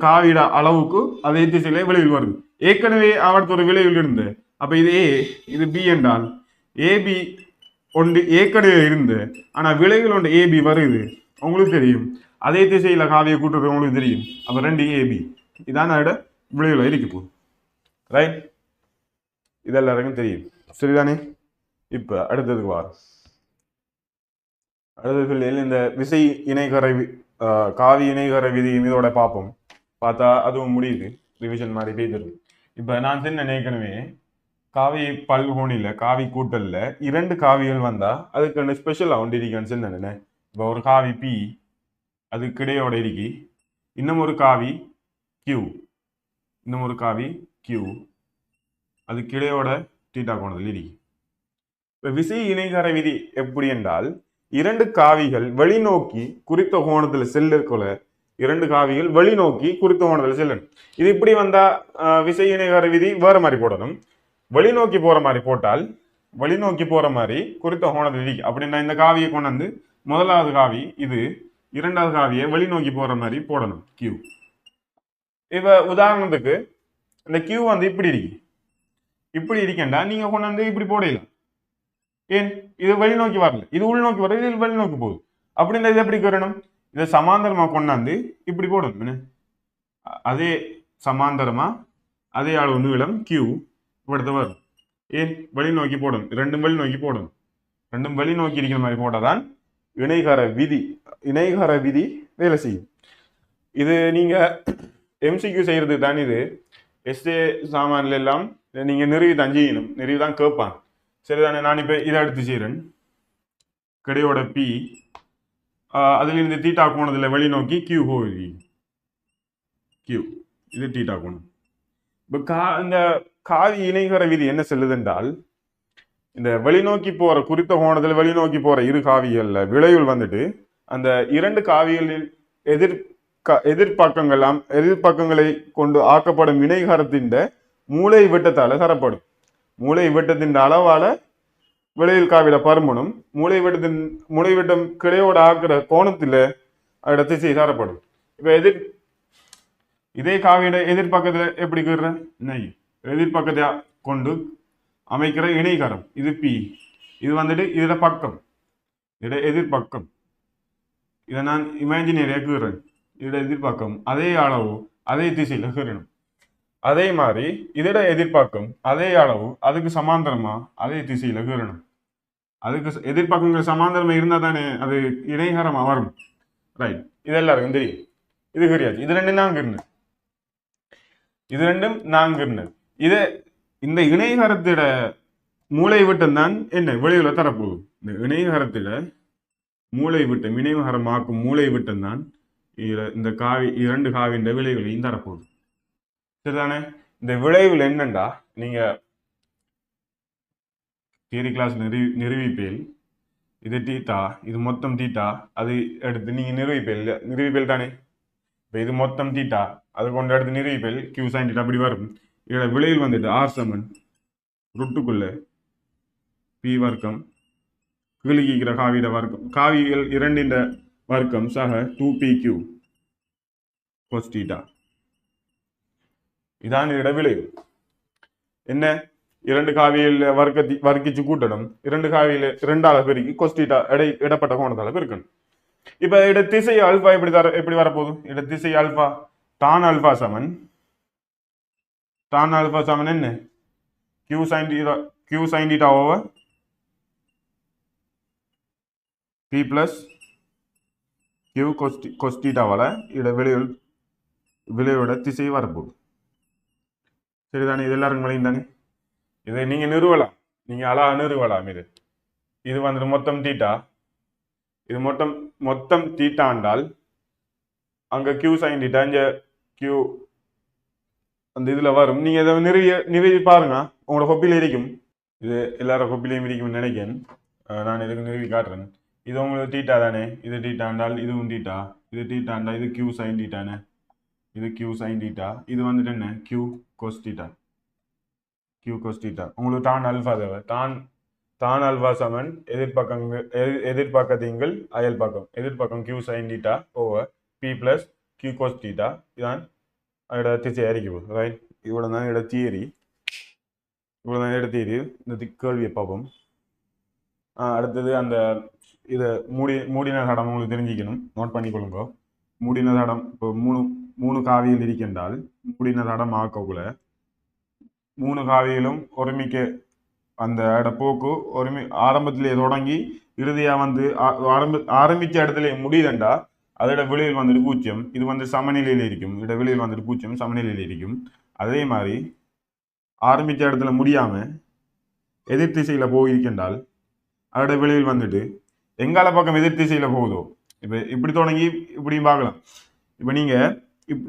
காவிட அளவுக்கு அதே திசையில விளைவில் வருது. ஏற்கனவே அவருக்கு ஒரு விளைவில் இருந்து அப்ப இது ஏ, இது பி என்றால் ஏபி ஒன்று ஏற்கனவே இருந்து ஆனா விளைவில் ஒன்று ஏபி வருது உங்களுக்கு தெரியும். அதே திசையில காவியை கூட்டுறது உங்களுக்கு தெரியும். அப்ப 2 ஏபி இதான் அதோட விளைவில் இருக்க போகுது. ரைட், இதெல்லாருக்கும் தெரியும். சரிதானே? இப்ப அடுத்ததுக்கு வாரம். அடுத்தது இந்த விசை இணைகர காவி இணைகர விதியும் இதோட பார்ப்போம். பார்த்தா அதுவும் முடியுது, ரிவிஷன் மாதிரி பேசிருக்கு. இப்ப நான் என்ன நினைக்கணுமே, காவி பல்கோணில காவி கூட்டல்ல 2 காவிகள் வந்தா அதுக்கு ஸ்பெஷலா ஒன்று இருக்கான்னு நினைக்கிறேன். இப்போ ஒரு காவி பி அது கிடையோட இருக்கி, இன்னும் ஒரு காவி கியூ, இன்னும் ஒரு காவி கியூ அது கிடையோட தீட்டா கோணத்தில் இருக்கி. இப்போ விசை இணைகர விதி எப்படி என்றால் 2 காவிகள் வெளிநோக்கி குறித்த கோணத்தில் செல்லுக்குள்ள 2 காவிகள் வெளிநோக்கி குறித்த கோணத்தில் செல்லணும். இது இப்படி வந்தா விசை இணைகர விதி வேற மாதிரி போடணும். வெளிநோக்கி போற மாதிரி போட்டால் வெளிநோக்கி போற மாதிரி குறித்த கோணத்தில் இருக்கு. அப்படின்னா இந்த காவியை கொண்டாந்து முதலாவது காவி இது, இரண்டாவது காவியை வெளிநோக்கி போற மாதிரி போடணும் கியூ. இப்ப உதாரணத்துக்கு இந்த கியூ வந்து இப்படி இருக்கு, இப்படி இருக்கேன்டா நீங்க கொண்டாந்து இப்படி போடலாம். ஏன் இது வெளிநோக்கி வரல, இது உள்நோக்கி வர, இது வெளிநோக்கி போகுது. அப்படின்னா இது எப்படி வரணும், இதை சமாந்தரமா கொண்டாந்து இப்படி போடணும். அதே சமாந்தரமா அதே அளவு நீளம் கியூ இப்படி வரும். ஏன் வெளிநோக்கி போடணும், ரெண்டும் வெளிநோக்கி போடணும். ரெண்டும் வெளிநோக்கி இருக்கிற மாதிரி போட்டாதான் இணைகர விதி வேலை செய்யும். இது நீங்க எம்சிக்யூ செய்யறது தான். இது எஸ்ஏ சாமான்ல எல்லாம் நீங்க நிறுவி தான் செய்யணும், நிறுவி தான் கேட்பாங்க. சரிதானே? நான் இப்ப இதை எடுத்து செய்யறேன். கிடையோட பி அதுல இருந்து தீட்டா கோணத்துல வெளிநோக்கி கியூ போகுது, கியூ இது தீட்டா கோணம். இப்ப இந்த காவி இணைகர விதி என்ன சொல்லுது என்றால், இந்த வெளிநோக்கி போற குறித்த கோணத்தில் வெளிநோக்கி போற இரு காவிகள்ல விளைவில் வந்துட்டு அந்த 2 காவிகளில் எதிர்பக்கங்களை கொண்டு ஆக்கப்படும் இணைகரத்தின் மூளை விட்டத்தால தரப்படும். மூளை விட்டத்தின் அளவால விளைவில் காவிட பருமனும் மூளை விட்டம் கிடையோட ஆக்குற கோணத்துல அதோட திசை தரப்படும். இப்ப இதே காவியோட எதிர்பக்கத்துல எப்படி கீற எதிர்பக்கத்தை கொண்டு அமைக்கிற இணைகரம் இது பி, இது வந்துட்டு இதோட பக்கம், இதோட எதிர்பக்கம். இதை நான் இமேஜினரியா கீறேன். இதோட எதிர்பக்கம் அதே அளவு அதே திசையில கீறணும். அதே மாதிரி இதோட எதிர்பக்கம் அதே அளவு அதுக்கு சமாந்தரமா அதே திசையில கீறணும். அதுக்கு எதிர்பக்கங்கள் சமாந்தரமா இருந்தா தானே அது இணைகரமா வரும். ரைட், இது எல்லாருக்கும் தெரியும். இது கிடையாது, இது ரெண்டும் நான்கு இருந்தது. இந்த இணைகரத்திட மூளை விட்டம் தான் என்ன வெளியில தரப்போகுது. இந்த இணைகரத்திட மூளை விட்டம் இணைகரமாக்கும் மூளை விட்டம் தான் இந்த காவி 2 காவியின் விளைவுகளையும் தரப்போகுது. சரிதானே? இந்த விளைவுகள் என்னண்டா, நீங்க தியரி கிளாஸ் நிரூபிப்பேல் இது தீட்டா, இது மொத்தம் தீட்டா, அது எடுத்து நீங்க நிரூபிப்பேல் தானே. இப்போ இது மொத்தம் தீட்டா, அது கொண்டு எடுத்து நிரூபிப்பேல் கியூ சைன் தீட்டா அப்படி வரும். இதோட விளைவில் வந்துட்டு ஆர் சமன் ருட்டுக்குள்ள பி வர்க்கம் கீழிக்கிற காவியோட வர்க்கம், காவிகள் 2 வர்க்கம் சக 2pq cos θ. இதான் இதோட விளைவு. என்ன, 2 காவியில் வர்க்கிச்சு கூட்டணும், 2 காவியில் 2ஆல பெருக்கி cos θ இடப்பட்ட கோணத்தால பெருக்கணும். இப்ப இட திசை ஆல்பா எப்படி வரப்போகுது? இட திசை ஆல்பா தான் ஆல்பா சமன் என்ன q sin θ over p plus q cos θவால இட விளைவோட திசை வரப்போகுது. சரிதானே? இது எல்லாரும் விளையும் தானே. இதை நீங்க நிறுவலாம், நீங்க அழகா நிறுவலாம். இது வந்துட்டு மொத்தம் தீட்டா, இது மொத்தம் தீட்டா என்றால் அங்க q sin θ இங்க q அந்த இதுல வரும். நீங்க இதை நிறுவி பாருங்க, உங்களோட கொப்பில இருக்கும். இது எல்லாரும் கொப்பிலையும் இருக்கும்னு நினைக்கிறேன். நான் இதுக்கு நிறுவி காட்டுறேன். இது உங்களுக்கு தீட்டா தானே, இது தீட்டா என்றால் இதுவும் தீட்டா, இது தீட்டா என்றால் இது கியூ சைன் தீட்டானே, இது கியூ சைன் தீட்டா, இது வந்துட்டு என்ன Q cos theta, Q cos theta. உங்களுக்கு தான் அல்ஃபா தேவை, தான் அல்ஃபா சமன் எதிர்பக்கங்கள் எதிர்பக்கத்தீங்கள் அயல் பக்கம், எதிர்பக்கம் q sine theta over p plus q cos theta. இதான் அதோட திசை அறிக்கை. ரைட், இவ்வளோ தான் இதோட தியரி, இவ்வளோ தான் இதோட தியரி. இந்த கேள்வியை பார்ப்போம். அடுத்தது அந்த இதை மூடின தடம் உங்களுக்கு தெரிஞ்சிக்கணும், நோட் பண்ணிக்கொள்ளுங்க. மூடின தடம் இப்போ மூணு காவியில் இருக்கின்றால் மூடின தடம் ஆக்கக்குள்ள 3 காவியிலும் ஒருமிக்க அந்த போக்கு ஒருமி ஆரம்பத்திலே தொடங்கி இறுதியாக வந்து ஆரம்பித்த இடத்துல முடியுதுண்டா அதோட விளைவில் வந்துட்டு 0, இது வந்து சமநிலையில் இருக்கும், இதோட விளைவில் வந்துட்டு 0 சமநிலையில் இருக்கும். அதே மாதிரி ஆரம்பித்த இடத்துல முடியாம எதிர் திசையில போயிருக்கின்றால் அதோட விளைவில் வந்துட்டு எங்கால பக்கம் எதிர் திசையில போகுதோ, இப்போ இப்படி தொடங்கி இப்படியும் பார்க்கலாம். இப்போ நீங்க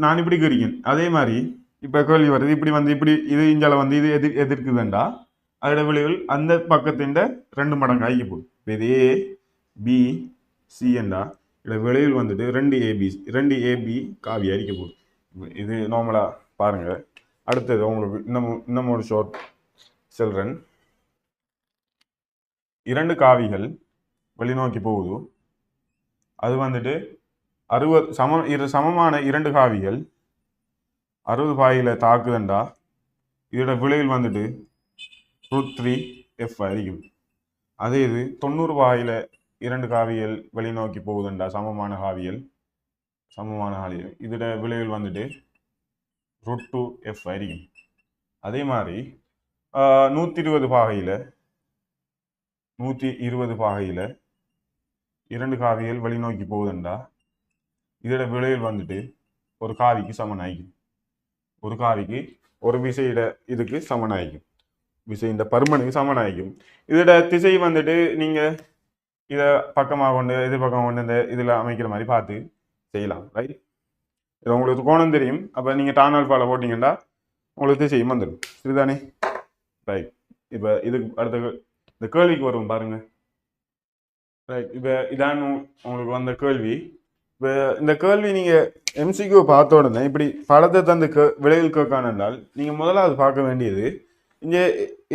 நான் இப்படி இருக்கேன், அதே மாதிரி இப்போ கேள்வி வருது இப்படி வந்து இப்படி இது இஞ்சால வந்து இது எதிர்க்குதுண்டா அதோட விளைவில் அந்த பக்கத்தின் 2 மடங்கு ஆகி போகுது. இது ஏ பி சி என்றா இதோட விளைவில் வந்துட்டு 2 ஏபி காவி அரிக்க போகுது. இது நார்மலா பாருங்க. அடுத்தது உங்களுக்கு இன்னும் ஒரு ஷார்ட் சொல்றேன். 2 காவிகள் வெளிநோக்கி போகுது, அது வந்துட்டு 60 சமமான 2 காவிகள் 60 பாயில தாக்குதண்டா இதோட விளைவில் வந்துட்டு √3f ஆയിരിக்கும். அதே இது 90 பாயில 2 காவியல் வெளிநோக்கி போகுதுண்டா சமமான காவியல் இதோட விளைவில் வந்துட்டு √2f ஆയിരിக்கும். அதே மாதிரி 120 பாகையில 2 காவியல் வெளிநோக்கி போகுதுண்டா இதோட விளைவில் வந்துட்டு ஒரு காவிக்கு சமனாயிக்கும், ஒரு காவிக்கு ஒரு விசையிட இதுக்கு சமனாயிக்கும், விசை இந்த பருமனுக்கு சமனாயிக்கும். இதோட திசை வந்துட்டு நீங்க இதை பக்கமாக கொண்டு எதிர்பக்கம் கொண்டு இந்த இதில் அமைக்கிற மாதிரி பார்த்து செய்யலாம். ரைட், இது உங்களுக்கு கோணம் தெரியும். அப்போ நீங்கள் டான் ஆல்ஃபால போட்டிங்கன்னா உங்களுக்கு திசையும் வந்துடும். சரிதானே? ரைட், இப்போ இதுக்கு அடுத்த இந்த கேள்விக்கு வரும் பாருங்க. ரைட், இப்போ இதான் உங்களுக்கு வந்த கேள்வி. இப்போ இந்த கேள்வி நீங்கள் எம்சிக்யூ பார்த்த உடனே இப்படி படத்தை தந்து விளைவில் கேட்கானால் நீங்கள் முதலாவது பார்க்க வேண்டியது இங்கே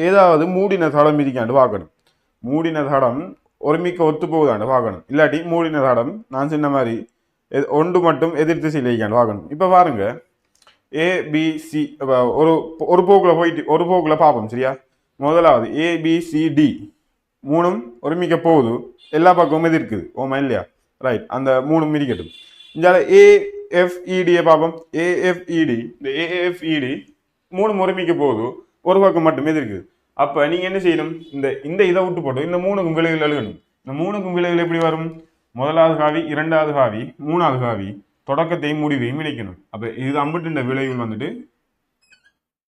ஏதாவது மூடின தடம் இருக்காண்டு பார்க்கணும். மூடின தடம் ஒருமிக்க ஒத்து போகுதாண்டு பார்க்கணும். இல்லாட்டி மூடின தடம் நான் சொன்ன மாதிரி ஒன்று மட்டும் எதிர் திசையில் இருக்காண்டு பார்க்கணும். இப்போ பாருங்க, ஏபிசி ஒரு போக்கில் பார்ப்போம். சரியா? முதலாவது ஏபிசிடி 3 ஒருமிக்க போகுது, எல்லா பக்கமும் எதிர்க்குது. ஓமா இல்லையா? ரைட், அந்த 3 மிதிக்கட்டும். இந்த ஏஎஃப்இடியை பார்ப்போம். ஏஎஃப்இடி, இந்த ஏஎஃப்இடி 3 ஒருமிக்க போகுது, ஒரு பக்கம் மட்டும் எதிர்க்குது. அப்போ நீங்கள் என்ன செய்யணும், இந்த இதை விட்டு போட்டு இந்த 3க்கும் விளைவில் எழுகணும். இந்த 3க்கும் விளைவில் எப்படி வரும்? முதலாவது காவி, இரண்டாவது காவி, மூணாவது காவி தொடக்கத்தையும் முடிவையும் இணைக்கணும். அப்போ இது அம்பட்டின் விளைவில் வந்துட்டு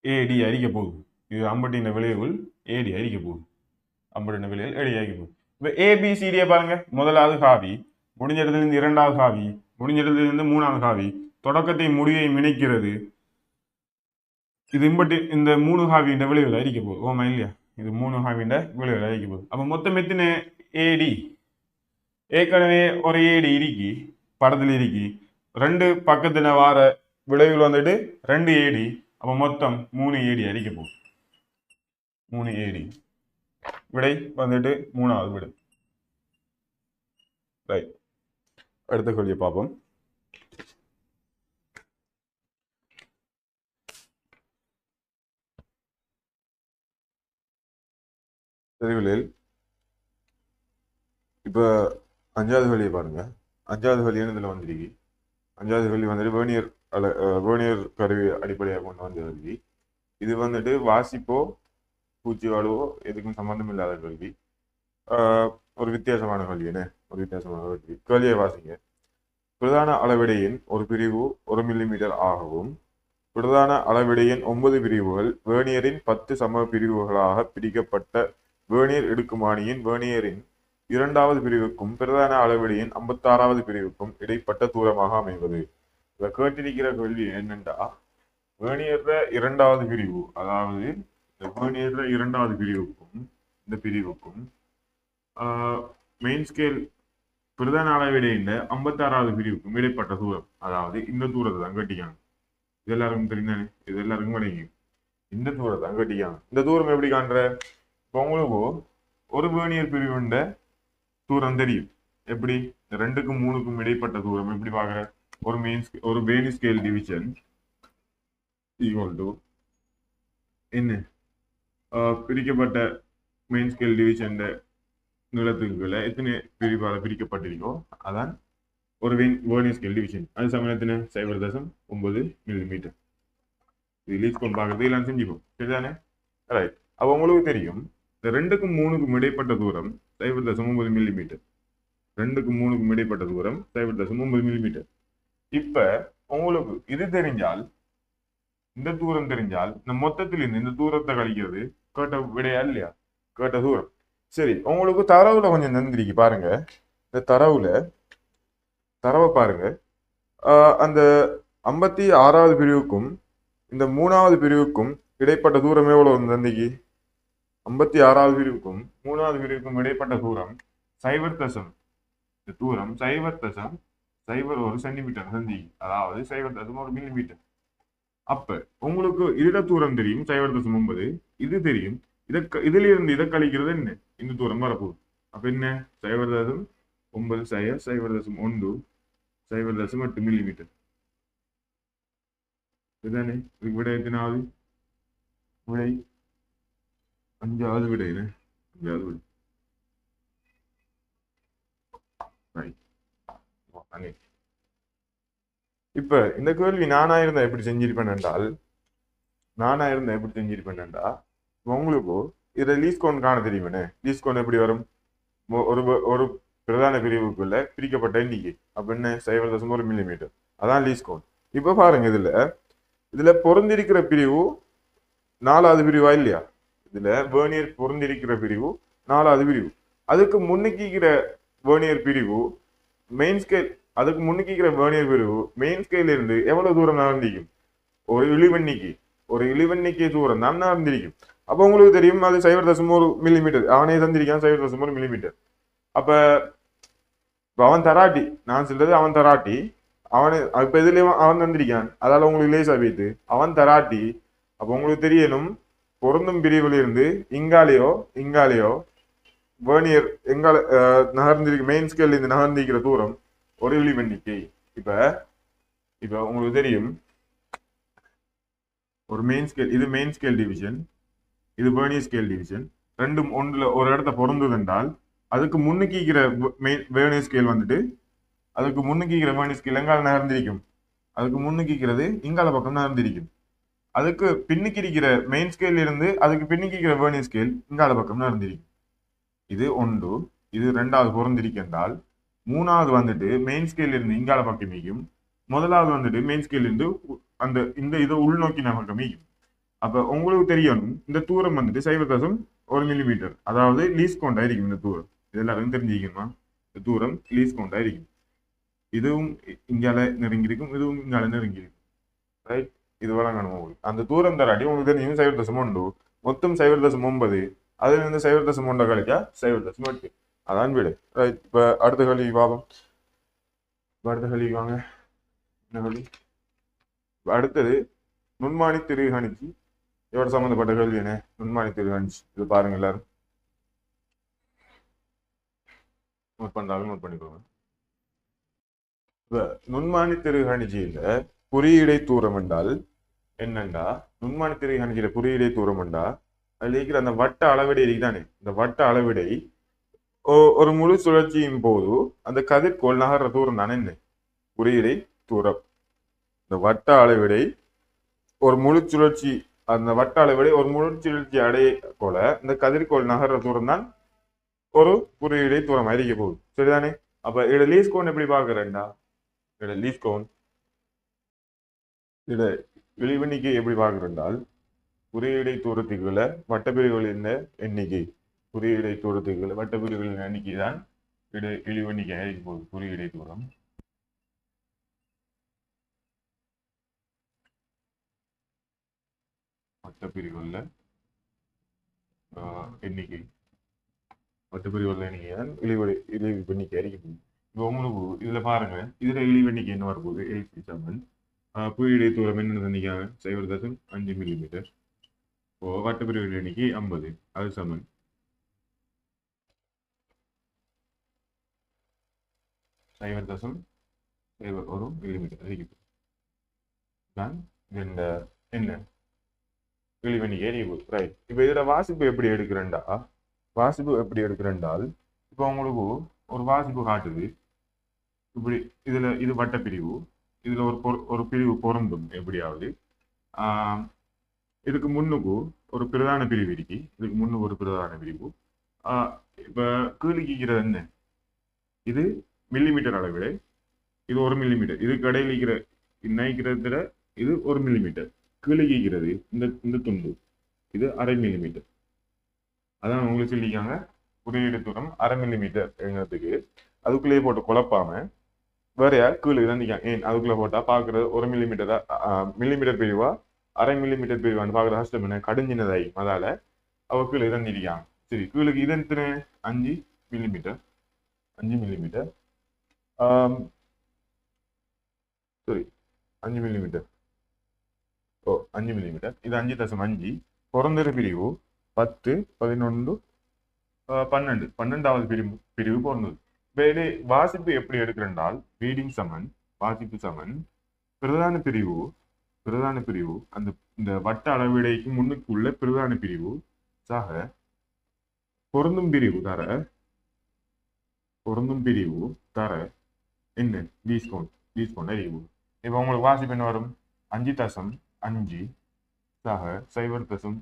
ஏடி அரிக்க போகுது. இது அம்பட்டின் விளைவில் ஏடி அரிக்க போகுது. அம்பட்டின் விளைவில் ஏடி அரிக்க போகுது. இப்போ ஏபிசிடியை பாருங்க. முதலாவது காவி, முடிஞ்ச இடத்துலேருந்து இரண்டாவது காவி, முடிஞ்ச இடத்துலேருந்து மூணாவது காவி தொடக்கத்தையும் முடிவையும் இணைக்கிறது. இது இந்த 3 காவியின் விளைவில் அரிக்க போகுது. ஓமா இல்லையா? இது 3 காவியின் விளைவில் அரிக்க போகுது. அப்போ மொத்தம் எத்தனை ஏடி? ஏற்கனவே ஒரு ஏடி இருக்கி படத்தில் இருக்கி 2 பக்கத்தில் வார விளைவில் வந்துட்டு 2 ஏடி. அப்போ மொத்தம் 3 ஏடி அரிக்க போகுது. 3 ஏடி விடை வந்துட்டு 3வது விடை. ரைட், அடுத்த கேள்வியை பார்ப்போம். தெருவிலில் இப்போ 5வது கேள்வியை பாருங்க. 5வது கேள்வி இதில் வந்துருக்கு. 5வது கேள்வி வந்துட்டு வேர்னியர் கருவி அடிப்படையாக கொண்டு வந்த கேள்வி. இது வந்துட்டு வாசிப்போ பூச்சி வாழுவோ எதுக்கும் சம்பந்தம் இல்லாத கேள்வி. ஒரு வித்தியாசமான கேள்வி. என்ன ஒரு வித்தியாசமான கேள்வி? கேள்வியை வாசிங்க. பிரதான அளவிடையின் ஒரு பிரிவு 1 மில்லிமீட்டர் ஆகவும் பிரதான அளவிடையின் 9 பிரிவுகள் வேர்னியரின் 10 சம பிரிவுகளாக பிரிக்கப்பட்ட வேர்னியர் இடுக்குமானியின் வேர்னியரின் 2வது பிரிவுக்கும் பிரதான அளவிடையின் 56வது பிரிவுக்கும் இடைப்பட்ட தூரமாக அமைவது. இதை கேட்டிருக்கிற கேள்வி என்னென்றா, வேர்னியர் 2வது பிரிவு, அதாவது வேர்னியர் 2வது பிரிவுக்கும் இந்த பிரிவுக்கும் மெயின் ஸ்கேல் பிரதான அளவிடையின் 56வது பிரிவுக்கும் இடைப்பட்ட தூரம், அதாவது இந்த தூரத்தை தான் கட்டிக்காங்க. இது எல்லாருக்கும் தெரிந்தானே, இது எல்லாருக்கும் கிடைக்கும். இந்த தூரத்தை தான் கட்டிக்காங்க. இந்த தூரம் எப்படி காண்ற? இப்போ உங்களுக்கு ஒரு வேர்னியர் பிரிவுண்ட தூரம் தெரியும். எப்படி? ரெண்டுக்கும் மூணுக்கும் இடைப்பட்ட தூரம் எப்படி பாக்குற? ஒரு வேணி ஸ்கேல் டிவிஷன் ஈக்குவல் டு என்ன பிரிக்கப்பட்ட மெயின் ஸ்கேல் டிவிஷன் நீளத்துக்குள்ள எத்தனை பிரிவாக பிரிக்கப்பட்டிருக்கோ அதான் ஒரு வேர்னியர் ஸ்கேல் டிவிஷன். அது சமயத்தின 0.9 மில்லிமீட்டர். இது லீஸ்ட் கொண்டு பார்க்கறது எல்லாம் செஞ்சுப்போம். சரிதானே? ரைட். அப்போ உங்களுக்கு தெரியும் இந்த ரெண்டுக்கும் மூணுக்கும் இடைப்பட்ட தூரம் 0.9 மில்லிமீட்டர். ரெண்டுக்கும் மூணுக்கும் இடைப்பட்ட தூரம் 0.9 மில்லிமீட்டர். இப்ப உங்களுக்கு இது தெரிஞ்சால், இந்த தூரம் தெரிஞ்சால், இந்த மொத்தத்தில் இந்த தூரத்தை கழிக்கிறது கேட்ட விடையா இல்லையா? கேட்ட தூரம். சரி, உங்களுக்கு தரவுல கொஞ்சம் நந்திரிக்கு பாருங்க. இந்த தரவை பாருங்க. அந்த 56வது பிரிவுக்கும் இந்த 3வது பிரிவுக்கும் இடைப்பட்ட தூரம் எவ்வளவு நந்திக்கு? 56வது பிரிவுக்கும் 3வது பிரிவுக்கும் இடைப்பட்ட தூரம் 0. இந்த தூரம் 0.01 சென்டிமீட்டர் சந்திக்கு, அதாவது 0.1 மில்லிமீட்டர். அப்ப உங்களுக்கு இதோட தூரம் தெரியும் 0.9, இது தெரியும். இதுல இருந்து இதை கழிக்கிறது என்ன? இந்த தூரம் வரப்போகுது. அப்ப என்ன? 0.9 0.1 0.8 மில்லிமீட்டர். இதுதானே இதுக்கு விடை எத்தனாவது? விடை 5வது விடை. 5வது விடை. இப்ப இந்த கேள்வி நானா இருந்தா எப்படி செஞ்சிருப்பேன் என்றால், உங்களுக்கு இதை லீஸ்ட் கவுண்ட் காண தெரியுமே. லீஸ்ட் கவுண்ட் எப்படி வரும்? ஒரு ஒரு பிரதான பிரிவுக்குள்ள பிரிக்கப்பட்ட எண்ணிக்கை. அப்ப என்ன? 0.1 மில்லிமீட்டர். அதான் லீஸ்ட் கவுண்ட். இப்ப பாருங்க, இதுல பொருந்திருக்கிற பிரிவு 4வது பிரிவா இல்லையா? இதுல வேர்னியர் பொருந்திருக்கிற பிரிவு 4வது பிரிவு. அதுக்கு முன்னுக்கிற வேர்னியர் பிரிவு மெயின் ஸ்கேல். அதுக்கு முன்னுக்கிற வேர்னியர் பிரிவு மெயின் ஸ்கேல இருந்து எவ்வளவு தூரம் நகர்ந்திருக்கும்? ஒரு இழிவெண்ணிக்கை தூரம் தான் நகர்ந்திருக்கும். அப்ப உங்களுக்கு தெரியும் அது 0.1 மில்லிமீட்டர். அவனே தந்திருக்கான் 0.1 மில்லிமீட்டர். அப்ப அவன் தராட்டி, நான் சொல்றது அவன் தராட்டி, அவனு இப்ப இதுலயும் அவன் தந்திருக்கான். அதால உங்களுக்கு லேசா வைத்து அவன் தராட்டி. அப்ப உங்களுக்கு தெரியணும் பொருந்தும் பிரிவுல இருந்து இங்காலேயோ வேர்னியர் எங்கால நகர்ந்திருக்கு மெயின் ஸ்கேல் இருந்து நகர்ந்திருக்கிற தூரம் ஒரு இழிவெண்ணிக்கை. இப்ப உங்களுக்கு தெரியும் ஒரு மெயின் ஸ்கேல், இது மெயின் ஸ்கேல் டிவிஷன், இது வேர்னியர் ஸ்கேல் டிவிஷன். ரெண்டும் ஒன்றுல ஒரு இடத்த பொருந்தது என்றால் அதுக்கு முன்னுக்கிற வேர்னியர் ஸ்கேல் வந்துட்டு அதுக்கு முன்னுக்கிற வேர்னியர் ஸ்கேல் எங்கால நகர்ந்திருக்கும்? அதுக்கு முன்னுக்கிக்கிறது இங்கால பக்கம் நகர்ந்திருக்கும். அதுக்கு பின்னுக்கிற மெயின் ஸ்கேல் இருந்து அதுக்கு பின்னுக்கிற வேர்னியர் ஸ்கேல் இங்கால பக்கம் நகர்ந்திருக்கும். இது ஒன்று. இது 2வது பொருந்திருக்கின்றால் 3வது வந்துட்டு மெயின் ஸ்கேல் இருந்து இங்கால பக்கம் மீக்கும். முதலாவது வந்துட்டு மெயின் ஸ்கேல் இருந்து இந்த இதை உள்நோக்கி நமக்கு மீக்கும். அப்ப உங்களுக்கு தெரியணும் இந்த தூரம் வந்துட்டு 0.1 மில்லிமீட்டர், அதாவது லீஸ்ட் கவுண்ட் ஆയിരിக்கும். இந்த தூரம் இது எல்லாரும் தெரிஞ்சுக்கணுமா? இந்த தூரம் லீஸ்ட் கவுண்ட் ஆയിരിக்கும். இதுவும் இங்கால நெருங்கியிருக்கும், இதுவும் இங்கால நெருங்கியிருக்கும். ரைட்? இது வழங்கணும் உங்களுக்கு. அந்த தூரம் தராட்டி உங்களுக்கு தெரியும் 0.1, மொத்தம் 0.9. அதுல இருந்து 0.1 கழிச்சா 0.8. அதான் வீடு. ரைட்? இப்ப அடுத்த கேள்வி பாப்போம். அடுத்த கேள்வி வாங்க. என்ன கேள்வி? அடுத்தது நுண்மானி திருகணிச்சு இதோட சம்பந்தப்பட்ட கேள்வி என்ன? நுண்மானி திருகணிச்சு. இது பாருங்க, எல்லாரும் நோட் பண்றாங்க, நோட் பண்ணிக்கோங்க. இப்ப நுண்மானி திருகணிச்சியில குறியீடை தூரம் என்றால் என்னண்டா? நுண்மானி திருகணிச்சியில குறியீடை தூரம் என்றா அதுல இருக்கிற அந்த வட்ட அளவிடை இருக்குதானே, இந்த வட்ட அளவிடை ஒரு முழு சுழற்சியின் போது அந்த கதிர்கோள் நகர்ற தூரம் தானே என்ன? குறியீடை தூரம். இந்த வட்ட அளவிடை ஒரு முழு சுழற்சி, அந்த வட்ட அளவிடை ஒரு முழு சுழற்சி அடைய போல இந்த கதிர்கோள் நகர்ற தூரம் தான் ஒரு குறியீடை தூரம் அறிக்க போகுது. சரிதானே? அப்ப இட லீஸ்ட் கவுண்ட் எப்படி பாக்குறேன்டா? இட லீஸ்ட் கவுண்ட், இட இழிவெண்ணிக்கை எப்படி பாக்குறேன்றால் குறியீடை தூரத்துக்குள்ள வட்டப்பிரிவுகளின் எண்ணிக்கை, குறியீடை தூரத்துக்குள்ள வட்டப்பிரிவுகளின் எண்ணிக்கை தான் இழிவெண்ணிக்கை அறிக்க போகுது. குறியீடை தூரம் வட்டப்பிரிவுள்ள எண்ணிக்கை, வட்டப்பிரிவுள்ள எண்ணிக்கை தான் இழிவெண்ணிக்கை அறிக்க போகுது. இப்போ உங்களுக்கு இதுல பாருங்க, இதுல இழிவெண்ணிக்கை என்ன வரப்போகுது? 8 புவியிடை தூரம் என்ன தந்திக்காங்க? 0.5 மில்லிமீட்டர். இப்போ வட்டப்பிரிவு எண்ணிக்கை 50, அது சமன் 0.01 மில்லிமீட்டர் அதிகம் தான் இந்த என்ன இழிவெண்ணிக்கை அறிவு. ரைட். இப்போ இதுல வாசிப்பு எப்படி எடுக்கிறேன்டா, இப்போ உங்களுக்கு ஒரு வாசிப்பு காட்டுது இப்படி. இதுல இது வட்டப்பிரிவு, இதுல ஒரு பிரிவு பொருந்தும் எப்படியாவது. இதுக்கு முன்னுக்கு ஒரு பிரதான பிரிவு இருக்கு, இதுக்கு முன்னுக்கு ஒரு பிரதான பிரிவு. இப்ப கீழிக்கிறது என்ன? இது மில்லிமீட்டர் அளவில், இது 1 மில்லிமீட்டர். இதுக்கு இடையில இருக்கிற நினைக்கிறதுல இது 1 மில்லிமீட்டர். கீழிக்கிறது இந்த துண்டு, இது 1/2 மில்லிமீட்டர். அதான் உங்களுக்கு சொல்லிக்காங்க குறியீடு தூரம் 1/2 மில்லிமீட்டர் எழுதுறதுக்கு. அதுக்குள்ளேயே போட்டு குழப்பாம வேறையா கீழே இறந்திக்காங்க. ஏன் அதுக்குள்ள போட்டா பாக்குறது 1 மில்லிமீட்டரா மில்லிமீட்டர் பிரிவா 1/2 மில்லிமீட்டர் பிரிவான்னு பாக்குற கஷ்டம் என்ன, கடிஞ்சினதாயி. அதால அவ கீழே இறந்திருக்காங்க. சரி, கீழுக்கு இது எத்தனை? 5 மில்லிமீட்டர். 5 மில்லிமீட்டர். சரி, 5 மில்லிமீட்டர். ஓ, 5 மில்லிமீட்டர். இது 5.5. பிறந்தர பிரிவு 10, 11, 12. 12வது பிரிவு பிறந்தது. வேலை வாசிப்பு எப்படி எடுக்கிறென்றால், ரீடிங் சமன் வாசிப்பு சமன் பிரதான பிரிவு அந்த இந்த வட்ட அளவிடைக்கு முன்னுக்குள்ள பிரதான பிரிவு சாக பொருந்தும் பிரிவு தர என்ன வீஸ்கோண்ட் அறிவு. இப்ப உங்களுக்கு வாசிப்பு என்ன வரும்? 5.5 சாக 0.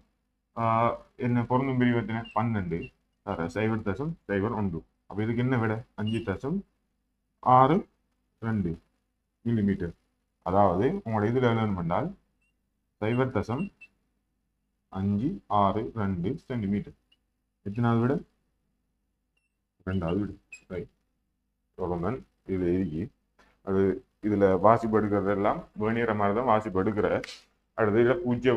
என்ன பொருந்தும் பிரிவு எத்தனை? 12 தர 0.01. அப்ப இதுக்கு என்ன விட? 5.62 மில்லிமீட்டர். அதாவது உங்களோட இதுல லேர்ன் பண்ணால் 0.562 சென்டிமீட்டர். எத்தனாவது விட? 2வது விட. ரைட். இதுல இருக்கு. அது இதுல வாசிப்பு எடுக்கிறது எல்லாம் வேணியற மாதிரி தான் வாசிப்பு எடுக்கிற. அடுத்து இதுல பூஜ்ய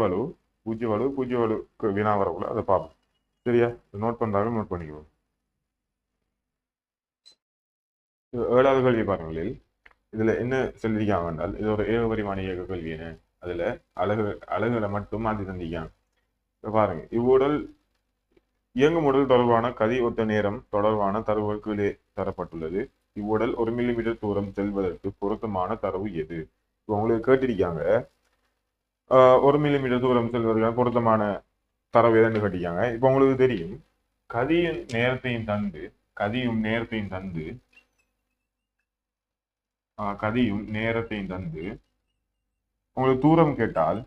வலுக்கு வினா வரக்குள்ள அதை பார்ப்போம். சரியா? நோட் பண்றாங்க, நோட் பண்ணிக்குவோம். 7வது கேள்வி பாருங்கள். இதுல என்ன சொல்லிருக்காங்க என்றால், இது ஒரு ஏகபரிமாண இயக்க கேள்வி. என்ன அதுல அலகுகளை மட்டும் மாற்றி தந்திக்காங்க. பாருங்க, இவ்வுடல் இயங்கும் உடல் தொடர்பான கதி ஒத்த நேரம் தொடர்பான தரவுகள் கீழே தரப்பட்டுள்ளது. இவ்வுடல் 1 மில்லிமீட்டர் தூரம் செல்வதற்கு பொருத்தமான தரவு எது? இப்போ உங்களுக்கு கேட்டிருக்காங்க 1 மில்லிமீட்டர் தூரம் செல்வதற்கான பொருத்தமான தரவு எதுன்னு கேட்டிருக்காங்க. இப்போ உங்களுக்கு தெரியும், கதியும் நேரத்தையும் தந்து உங்களுக்கு தூரம் கேட்டால்